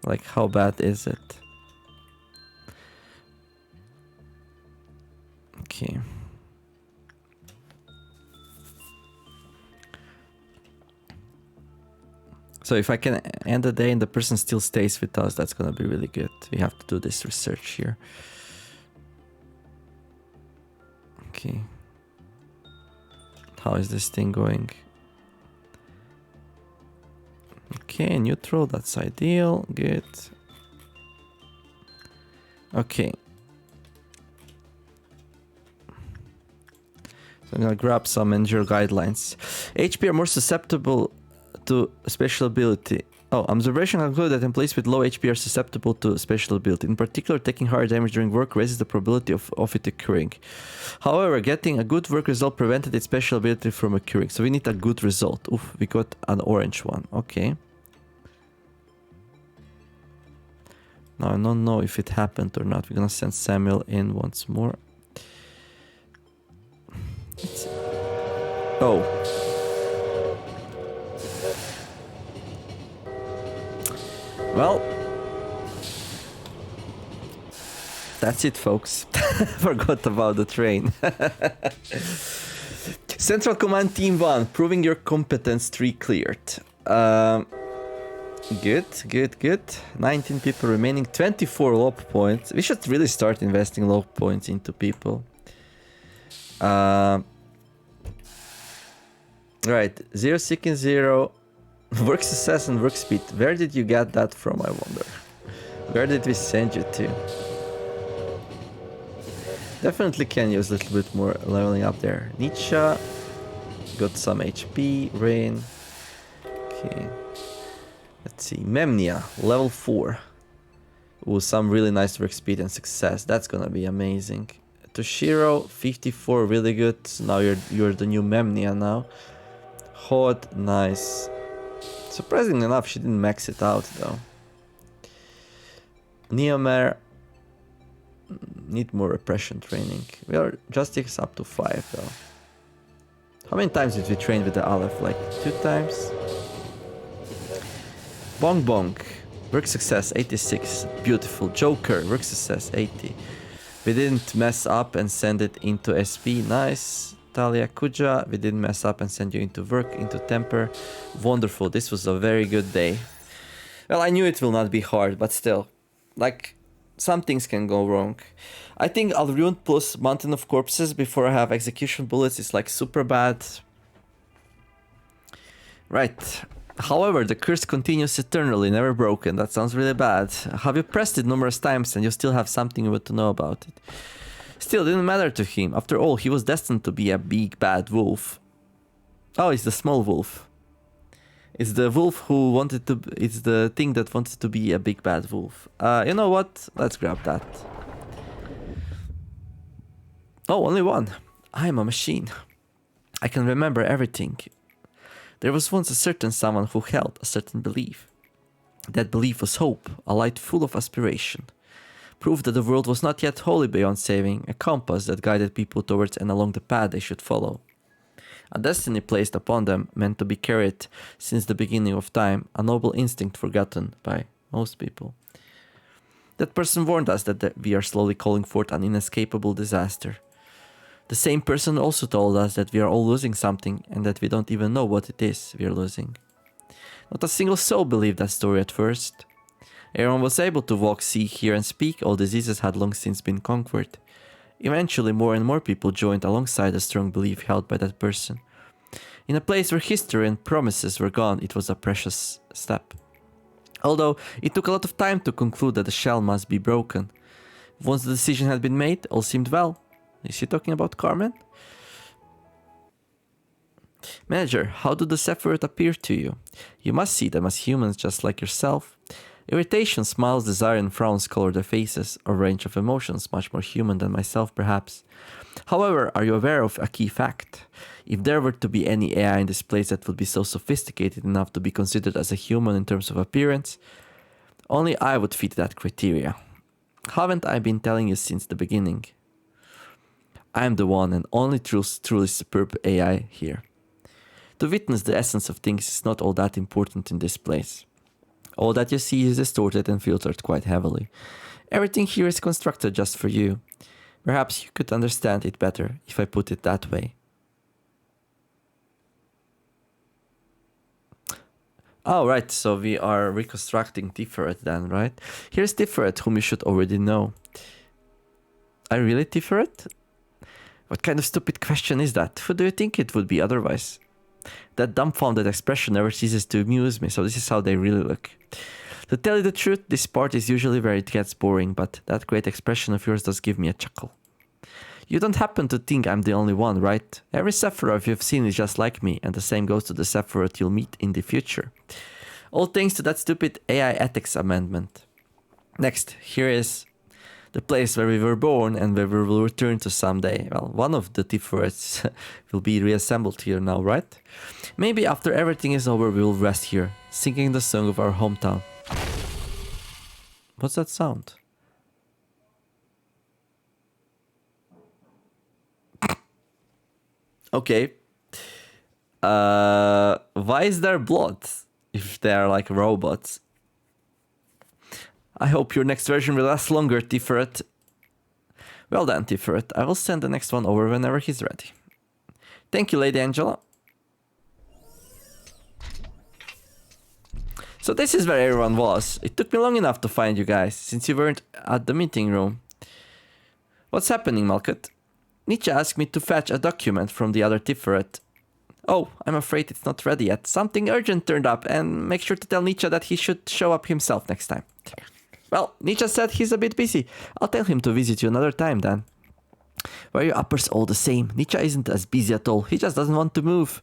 Like, how bad is it? Okay. So if I can end the day and the person still stays with us, that's gonna be really good. We have to do this research here. Okay. How is this thing going? Okay, neutral, that's ideal. Good. Okay. So I'm gonna grab some endure guidelines. HP are more susceptible to special ability. Oh, observation concluded that employees with low HP are susceptible to special ability. In particular, taking hard damage during work raises the probability of it occurring. However, getting a good work result prevented its special ability from occurring. So we need a good result. Oof, we got an orange one. Okay. Now I don't know if it happened or not. We're gonna send Samuel in once more. Oh. Well, that's it, folks. Forgot about the train. Central Command Team 1, proving your competence 3 cleared. Good. 19 people remaining, 24 lob points. We should really start investing lob points into people. Right, 0 seeking 0. Work success and work speed. Where did you get that from, I wonder? Where did we send you to? Definitely can use a little bit more leveling up there. Nietzsche. Got some HP. Rain. Okay. Let's see. Memnia. Level 4. Ooh, some really nice work speed and success. That's gonna be amazing. Toshiro. 54. Really good. Now you're the new Memnia now. Hod. Nice. Surprisingly enough, she didn't max it out though. Neomer. Need more repression training. We are justice up to 5 though. How many times did we train with the Aleph? Like 2 times? Bong Bong. Work success 86. Beautiful. Joker. Work success 80. We didn't mess up and send it into SP. Nice. Talia Kuja, we didn't mess up and send you into work, into temper. Wonderful, this was a very good day. Well, I knew it will not be hard, but still, like, some things can go wrong. I think Alruin plus Mountain of Corpses before I have Execution Bullets is like super bad. Right. However, the curse continues eternally, never broken. That sounds really bad. Have you pressed it numerous times and you still have something you want to know about it? Still, didn't matter to him. After all, he was destined to be a big bad wolf. Oh, it's the small wolf. It's the wolf who wanted to... It's the thing that wanted to be a big bad wolf. You know what? Let's grab that. Oh, only one. I am a machine. I can remember everything. There was once a certain someone who held a certain belief. That belief was hope, a light full of aspiration. Proof that the world was not yet wholly beyond saving, a compass that guided people towards and along the path they should follow. A destiny placed upon them, meant to be carried since the beginning of time, a noble instinct forgotten by most people. That person warned us that we are slowly calling forth an inescapable disaster. The same person also told us that we are all losing something and that we don't even know what it is we are losing. Not a single soul believed that story at first. Everyone was able to walk, see, hear and speak. All diseases had long since been conquered. Eventually more and more people joined alongside the strong belief held by that person. In a place where history and promises were gone, it was a precious step. Although it took a lot of time to conclude that the shell must be broken. Once the decision had been made, all seemed well. Is he talking about Carmen? Manager, how do the Sephiroth appear to you? You must see them as humans just like yourself. Irritation, smiles, desire and frowns color their faces, a range of emotions much more human than myself perhaps. However, are you aware of a key fact? If there were to be any AI in this place that would be so sophisticated enough to be considered as a human in terms of appearance, only I would fit that criteria. Haven't I been telling you since the beginning? I am the one and only truly superb AI here. To witness the essence of things is not all that important in this place. All that you see is distorted and filtered quite heavily. Everything here is constructed just for you. Perhaps you could understand it better if I put it that way. Oh, right, so we are reconstructing Tiferet then, right? Here's Tiferet, whom you should already know. Are you really Tiferet? What kind of stupid question is that? Who do you think it would be otherwise? That dumbfounded expression never ceases to amuse me, so this is how they really look. To tell you the truth, this part is usually where it gets boring, but that great expression of yours does give me a chuckle. You don't happen to think I'm the only one, right? Every Sephiroth you've seen is just like me, and the same goes to the Sephiroth you'll meet in the future. All thanks to that stupid AI ethics amendment. Next, here is the place where we were born and where we will return to someday. Well, one of the Tifrets will be reassembled here now, right? Maybe after everything is over we will rest here, singing the song of our hometown. What's that sound? Okay. Why is there blood if they are like robots? I hope your next version will last longer, Tiferet. Well then, Tiferet, I will send the next one over whenever he's ready. Thank you, Lady Angela. So this is where everyone was. It took me long enough to find you guys, since you weren't at the meeting room. What's happening, Malkut? Nietzsche asked me to fetch a document from the other Tiferet. Oh, I'm afraid it's not ready yet. Something urgent turned up, and make sure to tell Nietzsche that he should show up himself next time. Well, Nietzsche said he's a bit busy. I'll tell him to visit you another time then. Why are your uppers all the same? Nietzsche isn't as busy at all. He just doesn't want to move.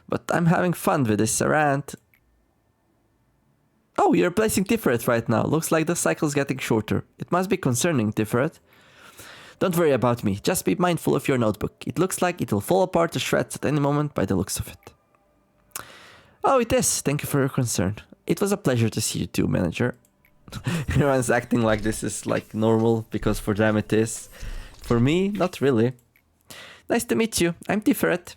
But I'm having fun with this rant. Oh, you're replacing Tiferet right now. Looks like the cycle's getting shorter. It must be concerning, Tiferet. Don't worry about me. Just be mindful of your notebook. It looks like it will fall apart to shreds at any moment by the looks of it. Oh, it is. Thank you for your concern. It was a pleasure to see you too, manager. Everyone's acting like this is like normal because for them it is. For me, not really. Nice to meet you. I'm Tiferet.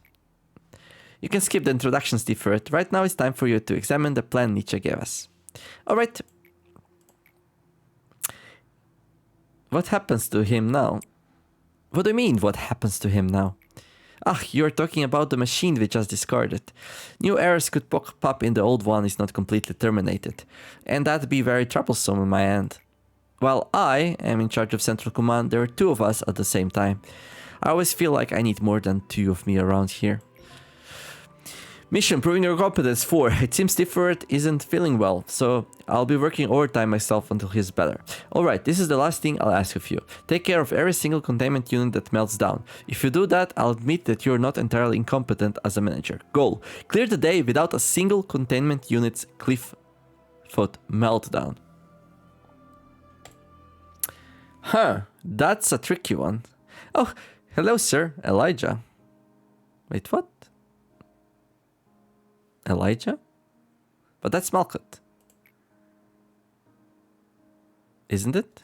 You can skip the introductions, Tiferet. Right now it's time for you to examine the plan Nietzsche gave us. Alright. What happens to him now? What do you mean, what happens to him now? Ah, you're talking about the machine we just discarded. New errors could pop up in the old one is not completely terminated. And that'd be very troublesome on my end. While I am in charge of Central Command, there are two of us at the same time. I always feel like I need more than two of me around here. Mission, proving your competence 4. It seems Tiferet isn't feeling well, so I'll be working overtime myself until he's better. Alright, this is the last thing I'll ask of you. Take care of every single containment unit that melts down. If you do that, I'll admit that you're not entirely incompetent as a manager. Goal: clear the day without a single containment unit's cliff-foot meltdown. Huh, that's a tricky one. Oh, hello, sir. Elijah. Wait, what? Elijah? But that's Malkuth. Isn't it?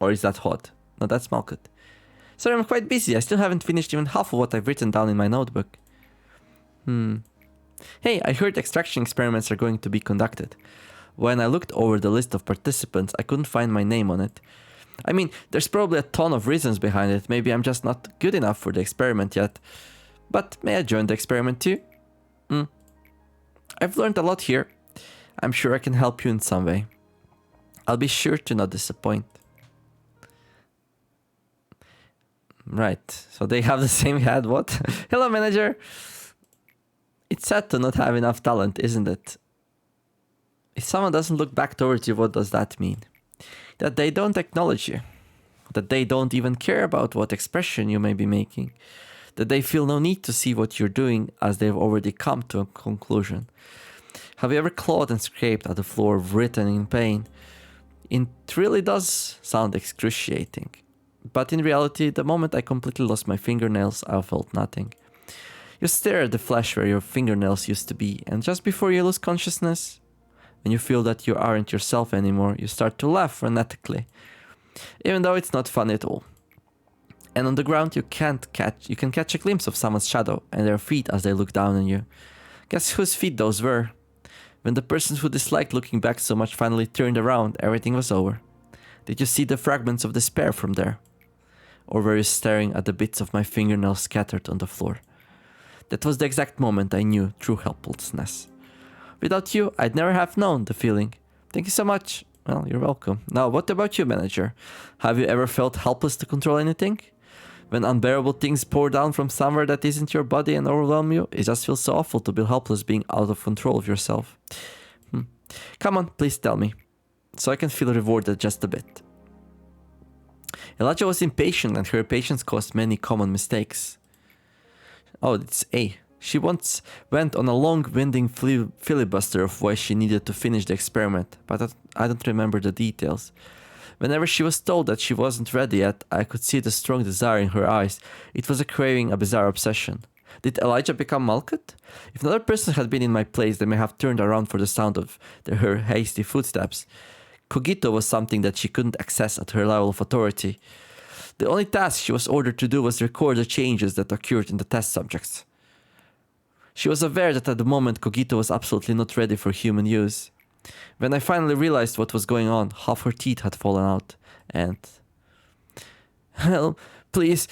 Or is that Hod? No, that's Malkuth. Sorry, I'm quite busy. I still haven't finished even half of what I've written down in my notebook. Hey, I heard extraction experiments are going to be conducted. When I looked over the list of participants, I couldn't find my name on it. I mean, there's probably a ton of reasons behind it. Maybe I'm just not good enough for the experiment yet. But may I join the experiment too? I've learned a lot here. I'm sure I can help you in some way. I'll be sure to not disappoint. Right, so they have the same head, what? Hello, manager! It's sad to not have enough talent, isn't it? If someone doesn't look back towards you, what does that mean? That they don't acknowledge you. That they don't even care about what expression you may be making. That they feel no need to see what you're doing as they've already come to a conclusion. Have you ever clawed and scraped at the floor written in pain? It really does sound excruciating. But in reality, the moment I completely lost my fingernails, I felt nothing. You stare at the flesh where your fingernails used to be, and just before you lose consciousness, when you feel that you aren't yourself anymore, you start to laugh frenetically, even though it's not fun at all. And on the ground, you can catch a glimpse of someone's shadow and their feet as they look down on you. Guess whose feet those were? When the person who disliked looking back so much finally turned around, everything was over. Did you see the fragments of despair from there? Or were you staring at the bits of my fingernails scattered on the floor? That was the exact moment I knew true helplessness. Without you, I'd never have known the feeling. Thank you so much. Well, you're welcome. Now, what about you, manager? Have you ever felt helpless to control anything? When unbearable things pour down from somewhere that isn't your body and overwhelm you, it just feels so awful to be helpless being out of control of yourself. Come on, please tell me, so I can feel rewarded just a bit. Elijah was impatient and her patience caused many common mistakes. Oh, it's A. She once went on a long-winding filibuster of why she needed to finish the experiment, but I don't remember the details. Whenever she was told that she wasn't ready yet, I could see the strong desire in her eyes. It was a craving, a bizarre obsession. Did Elijah become Malkuth? If another person had been in my place, they may have turned around for the sound of her hasty footsteps. Cogito was something that she couldn't access at her level of authority. The only task she was ordered to do was record the changes that occurred in the test subjects. She was aware that at the moment Cogito was absolutely not ready for human use. When I finally realized what was going on, half her teeth had fallen out, and... Help, please,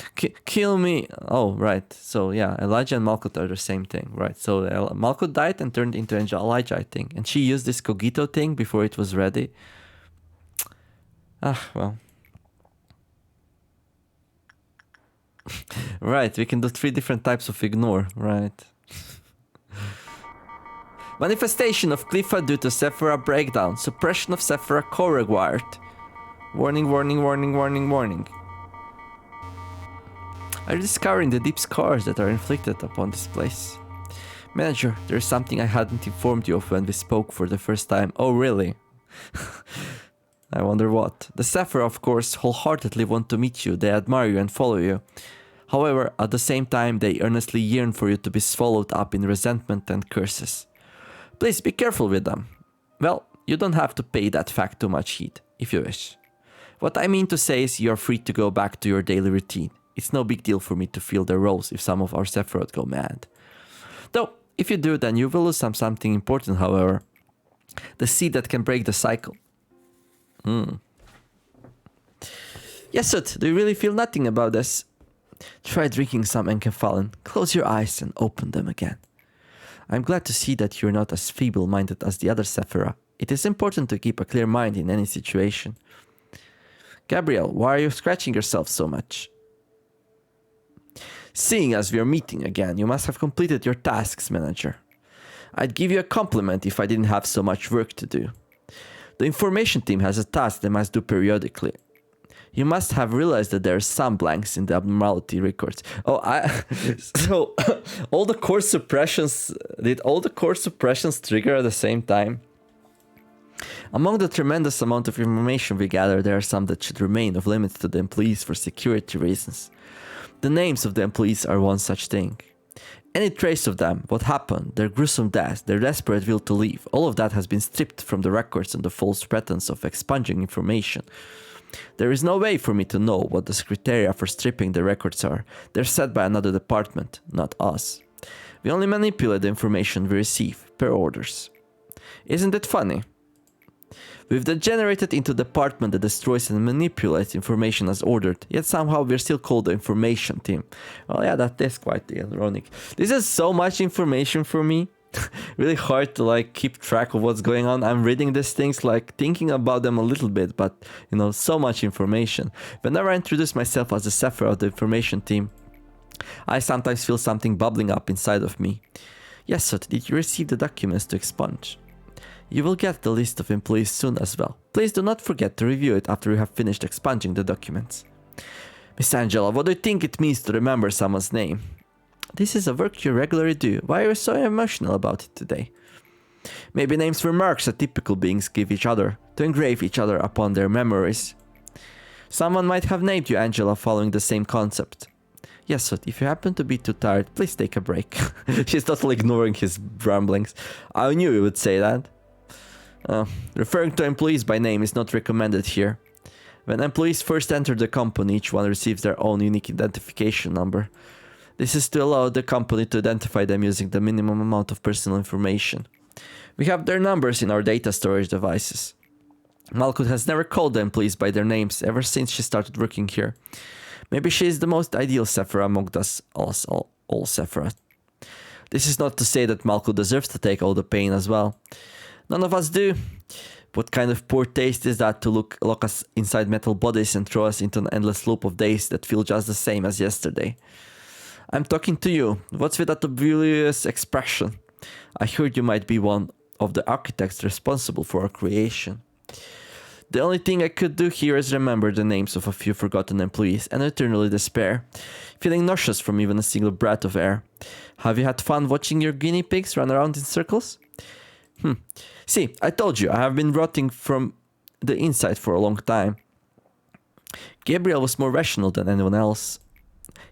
kill me! Oh, right, so yeah, Elijah and Malkuth are the same thing, right? So Malkuth died and turned into Elijah, I think, and she used this Cogito thing before it was ready. Well. Right, we can do 3 different types of ignore, right? Manifestation of Cliffa due to Sephora breakdown. Suppression of Sephora co-required. Warning, warning, warning, warning, warning. Are you discovering the deep scars that are inflicted upon this place? Manager, there is something I hadn't informed you of when we spoke for the first time. Oh, really? I wonder what. The Sephora, of course, wholeheartedly want to meet you. They admire you and follow you. However, at the same time, they earnestly yearn for you to be swallowed up in resentment and curses. Please be careful with them. Well, you don't have to pay that fact too much heed, if you wish. What I mean to say is you are free to go back to your daily routine. It's no big deal for me to feel their roles if some of our Sephiroth go mad. Though, if you do, then you will lose something important, however. The seed that can break the cycle. Yes, Sut, do you really feel nothing about this? Try drinking some Enkephalin. Close your eyes and open them again. I'm glad to see that you're not as feeble-minded as the other Sephora. It is important to keep a clear mind in any situation. Gabriel, why are you scratching yourself so much? Seeing as we are meeting again, you must have completed your tasks, manager. I'd give you a compliment if I didn't have so much work to do. The information team has a task they must do periodically. You must have realized that there are some blanks in the abnormality records. So all the core suppressions, did all the core suppressions trigger at the same time? Among the tremendous amount of information we gather, there are some that should remain off limits to the employees for security reasons. The names of the employees are one such thing. Any trace of them, what happened, their gruesome death, their desperate will to leave, all of that has been stripped from the records on the false pretense of expunging information. There is no way for me to know what the criteria for stripping the records are. They're set by another department, not us. We only manipulate the information we receive, per orders. Isn't it funny? We've degenerated into a department that destroys and manipulates information as ordered, yet somehow we're still called the information team. Well, yeah, that is quite ironic. This is so much information for me. Really hard to like keep track of what's going on. I'm reading these things, like thinking about them a little bit, but you know, so much information. Whenever I introduce myself as the Sephir of the information team, I sometimes feel something bubbling up inside of me. Yes, sir, did you receive the documents to expunge? You will get the list of employees soon as well. Please do not forget to review it after you have finished expunging the documents. Miss Angela, what do you think it means to remember someone's name? This is a work you regularly do. Why are you so emotional about it today? Maybe names were marks that typical beings give each other, to engrave each other upon their memories. Someone might have named you Angela following the same concept. Yes, sir, if you happen to be too tired, please take a break. She's totally ignoring his ramblings. I knew you would say that. Referring to employees by name is not recommended here. When employees first enter the company, each one receives their own unique identification number. This is to allow the company to identify them using the minimum amount of personal information. We have their numbers in our data storage devices. Malkuth has never called the employees by their names ever since she started working here. Maybe she is the most ideal Sephira among us all Sephira. This is not to say that Malkuth deserves to take all the pain as well. None of us do. What kind of poor taste is that to lock us inside metal bodies and throw us into an endless loop of days that feel just the same as yesterday? I'm talking to you. What's with that oblivious expression? I heard you might be one of the architects responsible for our creation. The only thing I could do here is remember the names of a few forgotten employees and eternally despair, feeling nauseous from even a single breath of air. Have you had fun watching your guinea pigs run around in circles? See, I told you, I have been rotting from the inside for a long time. Gabriel was more rational than anyone else.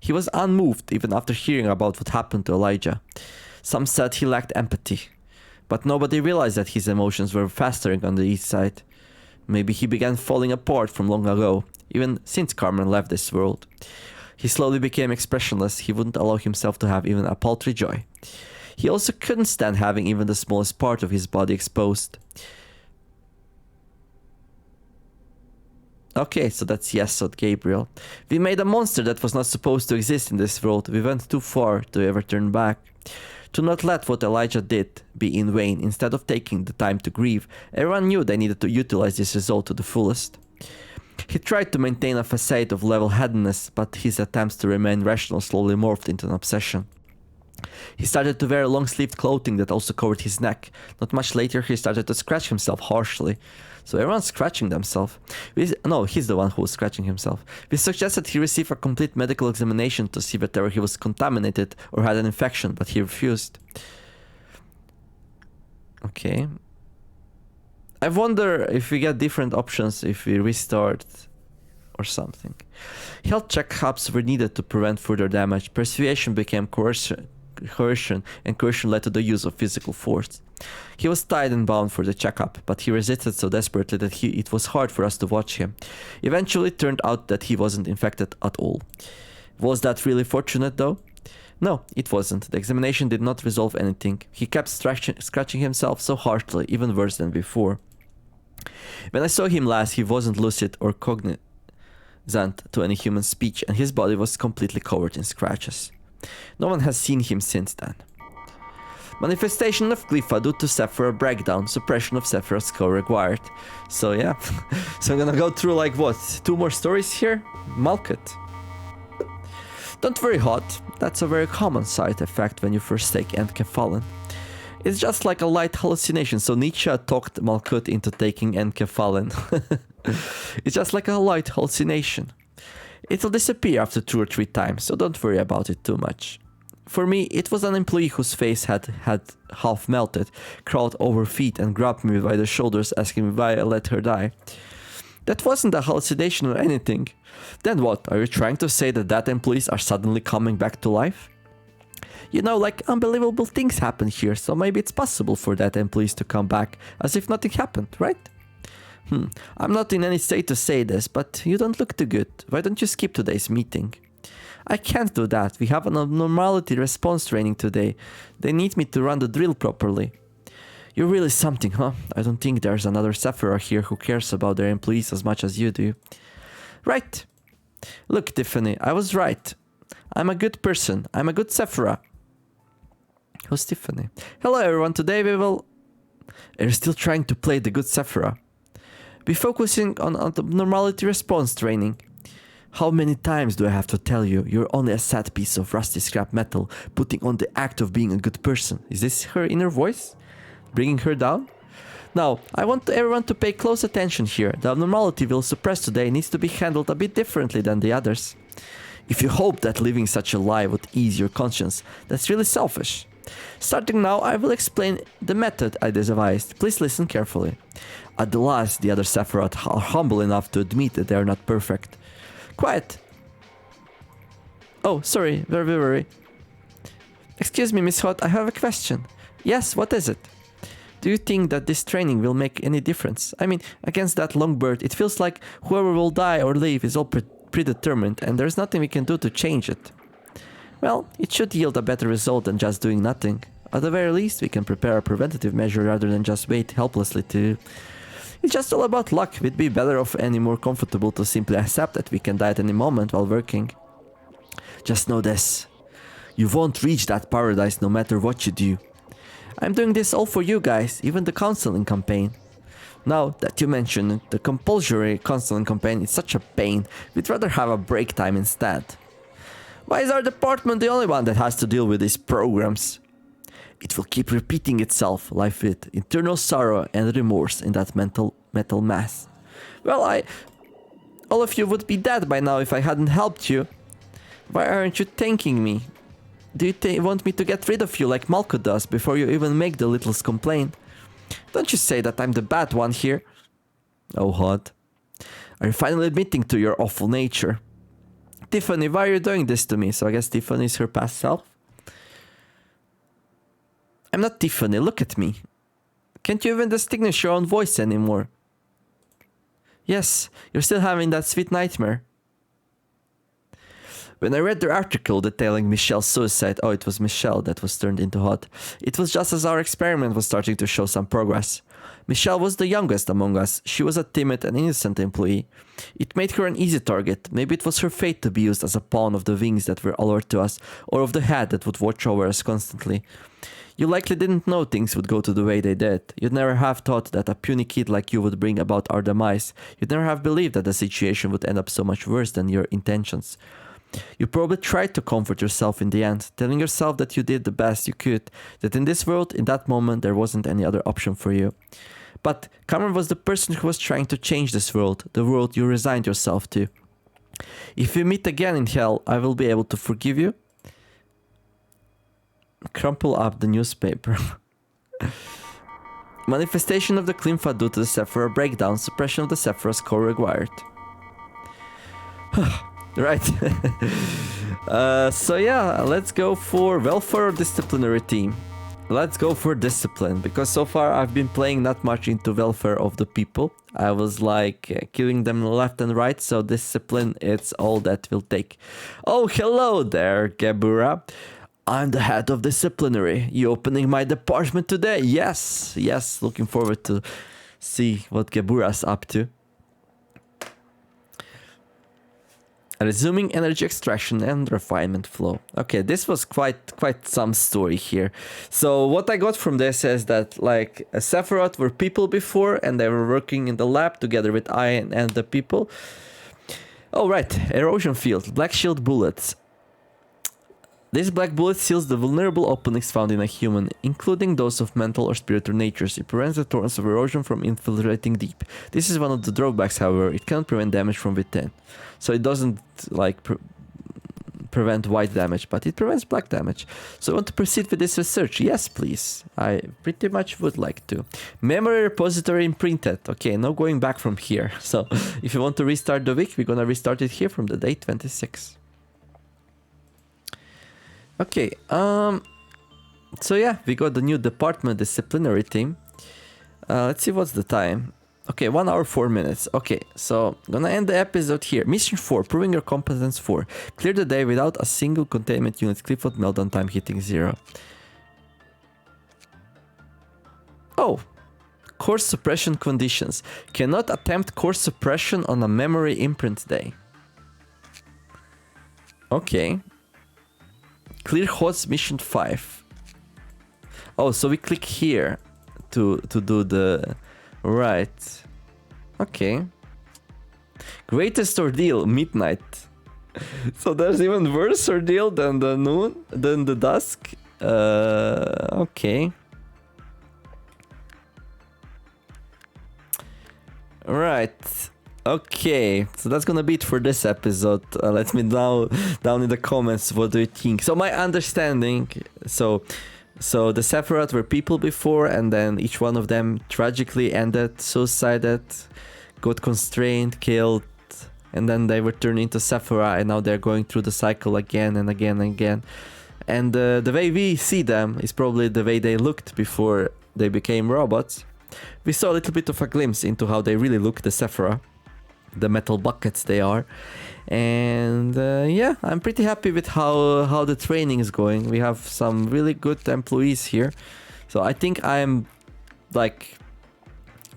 He was unmoved even after hearing about what happened to Elijah. Some said he lacked empathy, but nobody realized that his emotions were festering on the east side. Maybe he began falling apart from long ago, even since Carmen left this world. He slowly became expressionless. He wouldn't allow himself to have even a paltry joy. He also couldn't stand having even the smallest part of his body exposed. Okay, so that's yes, said Gabriel. We made a monster that was not supposed to exist in this world. We went too far to ever turn back. To not let what Elijah did be in vain, instead of taking the time to grieve, everyone knew they needed to utilize this result to the fullest. He tried to maintain a facade of level-headedness, but his attempts to remain rational slowly morphed into an obsession. He started to wear long-sleeved clothing that also covered his neck. Not much later, he started to scratch himself harshly. So everyone's scratching themselves. No, he's the one who was scratching himself. We suggested he receive a complete medical examination to see whether he was contaminated or had an infection, but he refused. Okay. I wonder if we get different options if we restart or something. Health checkups were needed to prevent further damage. Persuasion became coercion, and coercion led to the use of physical force. He was tied and bound for the checkup, but he resisted so desperately that it was hard for us to watch him. Eventually, it turned out that he wasn't infected at all. Was that really fortunate, though? No, it wasn't. The examination did not resolve anything. He kept scratching himself so harshly, even worse than before. When I saw him last, he wasn't lucid or cognizant to any human speech, and his body was completely covered in scratches. No one has seen him since then. Manifestation of Glypha due to Sephira breakdown, suppression of Sephira's skull required. So yeah, so I'm gonna go through like what, 2 more stories here? Malkuth. Don't worry, Hot, that's a very common side effect when you first take enkephalin. It's just like a light hallucination, so Nietzsche talked Malkuth into taking enkephalin. It's just like a light hallucination. It'll disappear after 2 or 3 times, so don't worry about it too much. For me, it was an employee whose face had half melted, crawled over feet and grabbed me by the shoulders asking me why I let her die. That wasn't a hallucination or anything. Then what, are you trying to say that employees are suddenly coming back to life? You know, like unbelievable things happen here, so maybe it's possible for that employees to come back as if nothing happened, right? I'm not in any state to say this, but you don't look too good. Why don't you skip today's meeting? I can't do that. We have an abnormality response training today. They need me to run the drill properly. You're really something, huh? I don't think there's another Sephora here who cares about their employees as much as you do. Right. Look, Tiffany, I was right. I'm a good person. I'm a good Sephora. Who's Tiffany? Hello everyone, today we will... Are you still trying to play the good Sephora? Be focusing on abnormality response training. How many times do I have to tell you, you're only a sad piece of rusty scrap metal, putting on the act of being a good person? Is this her inner voice? Bringing her down? Now, I want everyone to pay close attention here. The abnormality we'll suppress today needs to be handled a bit differently than the others. If you hope that living such a lie would ease your conscience, that's really selfish. Starting now, I will explain the method I devised. Please listen carefully. At the last, the other Sephiroth are humble enough to admit that they are not perfect. Quiet. Oh, sorry, very. Excuse me, Miss Hot, I have a question. Yes, what is it? Do you think that this training will make any difference? I mean, against that long bird, it feels like whoever will die or live is all predetermined and there's nothing we can do to change it. Well, it should yield a better result than just doing nothing. At the very least, we can prepare a preventative measure rather than just wait helplessly to... It's just all about luck. It'd be better off and more comfortable to simply accept that we can die at any moment while working. Just know this. You won't reach that paradise no matter what you do. I'm doing this all for you guys, even the counseling campaign. Now that you mention it, the compulsory counseling campaign is such a pain, we'd rather have a break time instead. Why is our department the only one that has to deal with these programs? It will keep repeating itself, life with internal sorrow and remorse in that metal mass. Well, all of you would be dead by now if I hadn't helped you. Why aren't you thanking me? Do you want me to get rid of you like Malko does before you even make the littles complain? Don't you say that I'm the bad one here? Oh, Hot. Are you finally admitting to your awful nature? Tiffany, why are you doing this to me? So I guess Tiffany is her past self? I'm not Tiffany, look at me. Can't you even distinguish your own voice anymore? Yes, you're still having that sweet nightmare. When I read the article detailing Michelle's suicide, oh, it was Michelle that was turned into Hot. It was just as our experiment was starting to show some progress. Michelle was the youngest among us. She was a timid and innocent employee. It made her an easy target. Maybe it was her fate to be used as a pawn of the wings that were alert to us, or of the head that would watch over us constantly. You likely didn't know things would go to the way they did. You'd never have thought that a puny kid like you would bring about our demise. You'd never have believed that the situation would end up so much worse than your intentions. You probably tried to comfort yourself in the end, telling yourself that you did the best you could, that in this world, in that moment, there wasn't any other option for you. But Cameron was the person who was trying to change this world, the world you resigned yourself to. If we meet again in hell, I will be able to forgive you. Crumple up the newspaper. Manifestation of the Klimfa due to the Sephora breakdown, suppression of the Sephora's core required. Right. So yeah, let's go for welfare or disciplinary team. Let's go for discipline, because so far I've been playing not much into welfare of the people. I was like killing them left and right, so discipline, it's all that will take. Oh, hello there, Gebura. I'm the head of disciplinary. You opening my department today? Yes, looking forward to see what Gebura's up to. Resuming energy extraction and refinement flow. Okay, this was quite some story here. So what I got from this is that like Sephiroth were people before and they were working in the lab together with Ian and the people. Oh right, erosion field, black shield bullets. This black bullet seals the vulnerable openings found in a human, including those of mental or spiritual natures. It prevents the torrents of erosion from infiltrating deep. This is one of the drawbacks, however. It cannot prevent damage from within. So it doesn't like prevent white damage, but it prevents black damage. So I want to proceed with this research. Yes, please. I pretty much would like to. Memory repository imprinted. Okay, no going back from here. So if you want to restart the week, we're gonna restart it here from the day 26. Okay, so yeah, we got the new department disciplinary team. Let's see what's the time. Okay, 1 hour 4 minutes. Okay, so gonna end the episode here. Mission 4, proving your competence 4. Clear the day without a single containment unit. Clifford meltdown time hitting 0. Oh, course suppression conditions. Cannot attempt course suppression on a memory imprint day. Okay. Clear HOTS mission 5. Oh, so we click here to do the... Right. Okay. Greatest ordeal, midnight. So there's even worse ordeal than the noon, than the dusk. Okay. Right. Okay. So that's gonna be it for this episode. Let me know down in the comments what do you think. So my understanding, so the Sephiroth were people before, and then each one of them tragically ended, suicided, got constrained, killed, and then they were turned into Sephiroth, and now they're going through the cycle again and again and again. And the way we see them is probably the way they looked before they became robots. We saw a little bit of a glimpse into how they really look, the Sephiroth, the metal buckets they are. And yeah, I'm pretty happy with how the training is going. We have some really good employees here, so I think I'm like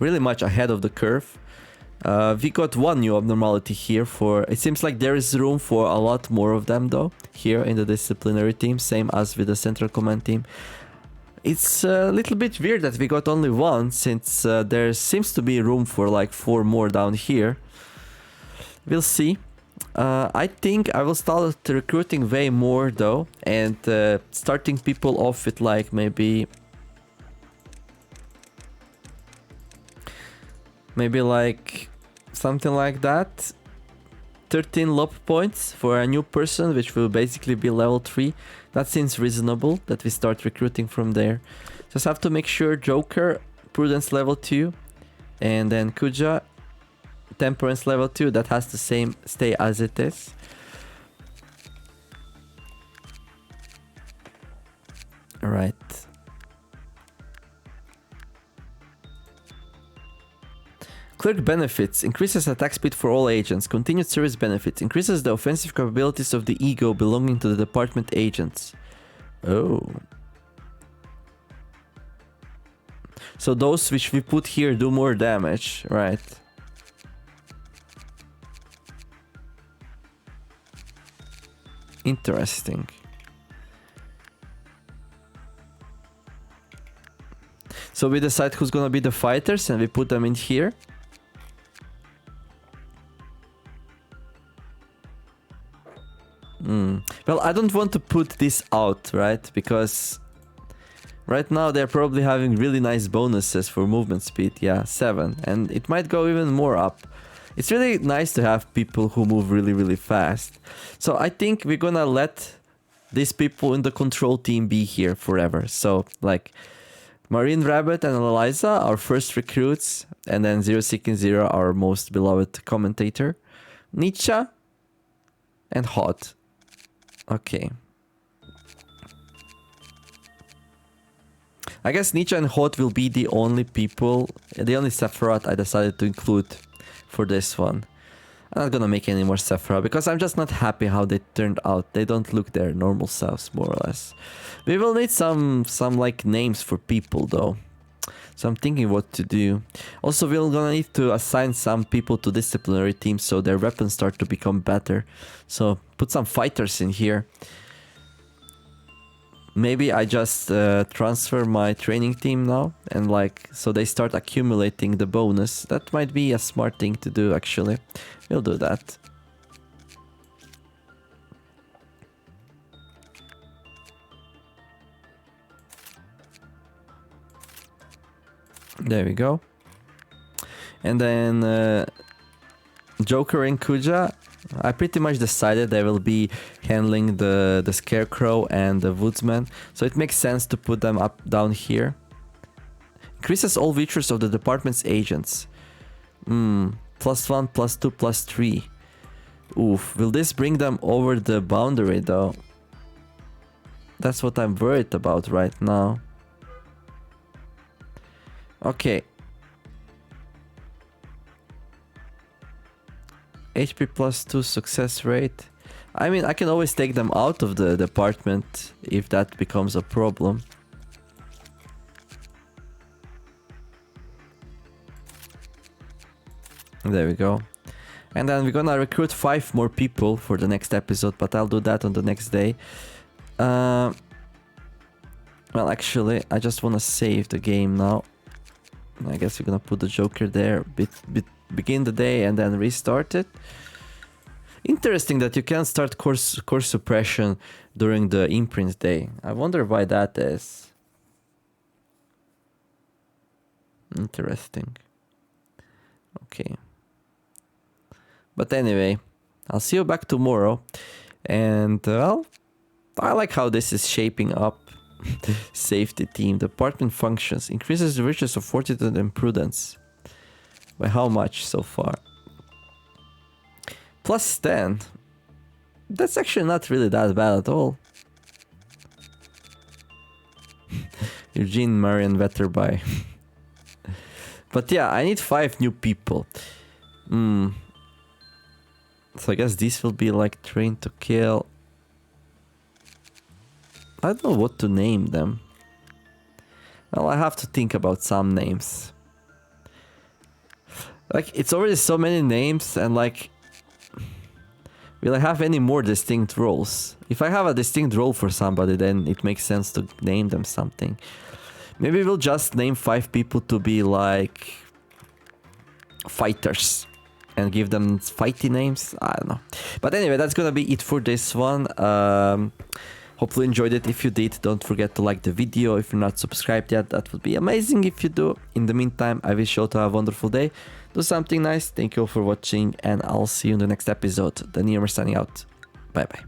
really much ahead of the curve. We got one new abnormality here. For it seems like there is room for a lot more of them though here in the disciplinary team, same as with the central command team. It's a little bit weird that we got only one, since there seems to be room for like 4 more down here. We'll see. I think I will start recruiting way more though, and starting people off with like maybe like something like that. 13 lob points for a new person, which will basically be level 3. That seems reasonable that we start recruiting from there. Just have to make sure Joker, Prudence level 2, and then Kuja, Temperance level 2, that has the same stay as it is. Right. Clerk benefits. Increases attack speed for all agents. Continued service benefits. Increases the offensive capabilities of the ego belonging to the department agents. Oh. So those which we put here do more damage, right? Interesting. So we decide who's gonna be the fighters and we put them in here. Well, I don't want to put this out, right? Because right now they're probably having really nice bonuses for movement speed. Yeah, 7. And it might go even more up. It's really nice to have people who move really, really fast. So I think we're gonna let these people in the control team be here forever. So like Marine Rabbit and Eliza, our first recruits, and then Zero Seeking Zero, our most beloved commentator, Nietzsche, and Hot. Okay. I guess Nietzsche and Hot will be the only people, the only Sephiroth I decided to include for this one. I'm not gonna make any more Sephiroth because I'm just not happy how they turned out. They don't look their normal selves, more or less. We will need some like names for people though. So I'm thinking what to do. Also, we're gonna need to assign some people to disciplinary teams so their weapons start to become better. So put some fighters in here. Maybe I just transfer my training team now and like so they start accumulating the bonus. That might be a smart thing to do actually. We'll do that. There we go. And then Joker and Kuja, I pretty much decided I will be handling the Scarecrow and the Woodsman, so it makes sense to put them up down here. Increases all features of the department's agents. +1, +2, +3. Oof, will this bring them over the boundary though? That's what I'm worried about right now. Okay. HP +2 success rate. I mean, I can always take them out of the department if that becomes a problem. There we go. And then we're gonna recruit 5 more people for the next episode, but I'll do that on the next day. Well, actually, I just wanna save the game now. I guess we're gonna put the Joker there, begin the day and then restart it. Interesting that you can start course suppression during the imprint day. I wonder why that is. Interesting. Okay. But anyway, I'll see you back tomorrow. And, well, I like how this is shaping up. Safety team. Department functions. Increases the riches of fortitude and prudence. By how much so far? +10. That's actually not really that bad at all. Eugene, Marion, Wetterby. But yeah, I need 5 new people. So I guess these will be like trained to kill. I don't know what to name them. Well, I have to think about some names. Like, it's already so many names, and like, will I have any more distinct roles? If I have a distinct role for somebody, then it makes sense to name them something. Maybe we'll just name 5 people to be like fighters and give them fighty names. I don't know. But anyway, that's gonna be it for this one. Hopefully you enjoyed it. If you did, don't forget to like the video. If you're not subscribed yet, that would be amazing if you do. In the meantime, I wish you all to have a wonderful day. Do something nice. Thank you all for watching, and I'll see you in the next episode. The Neomer signing out. Bye bye.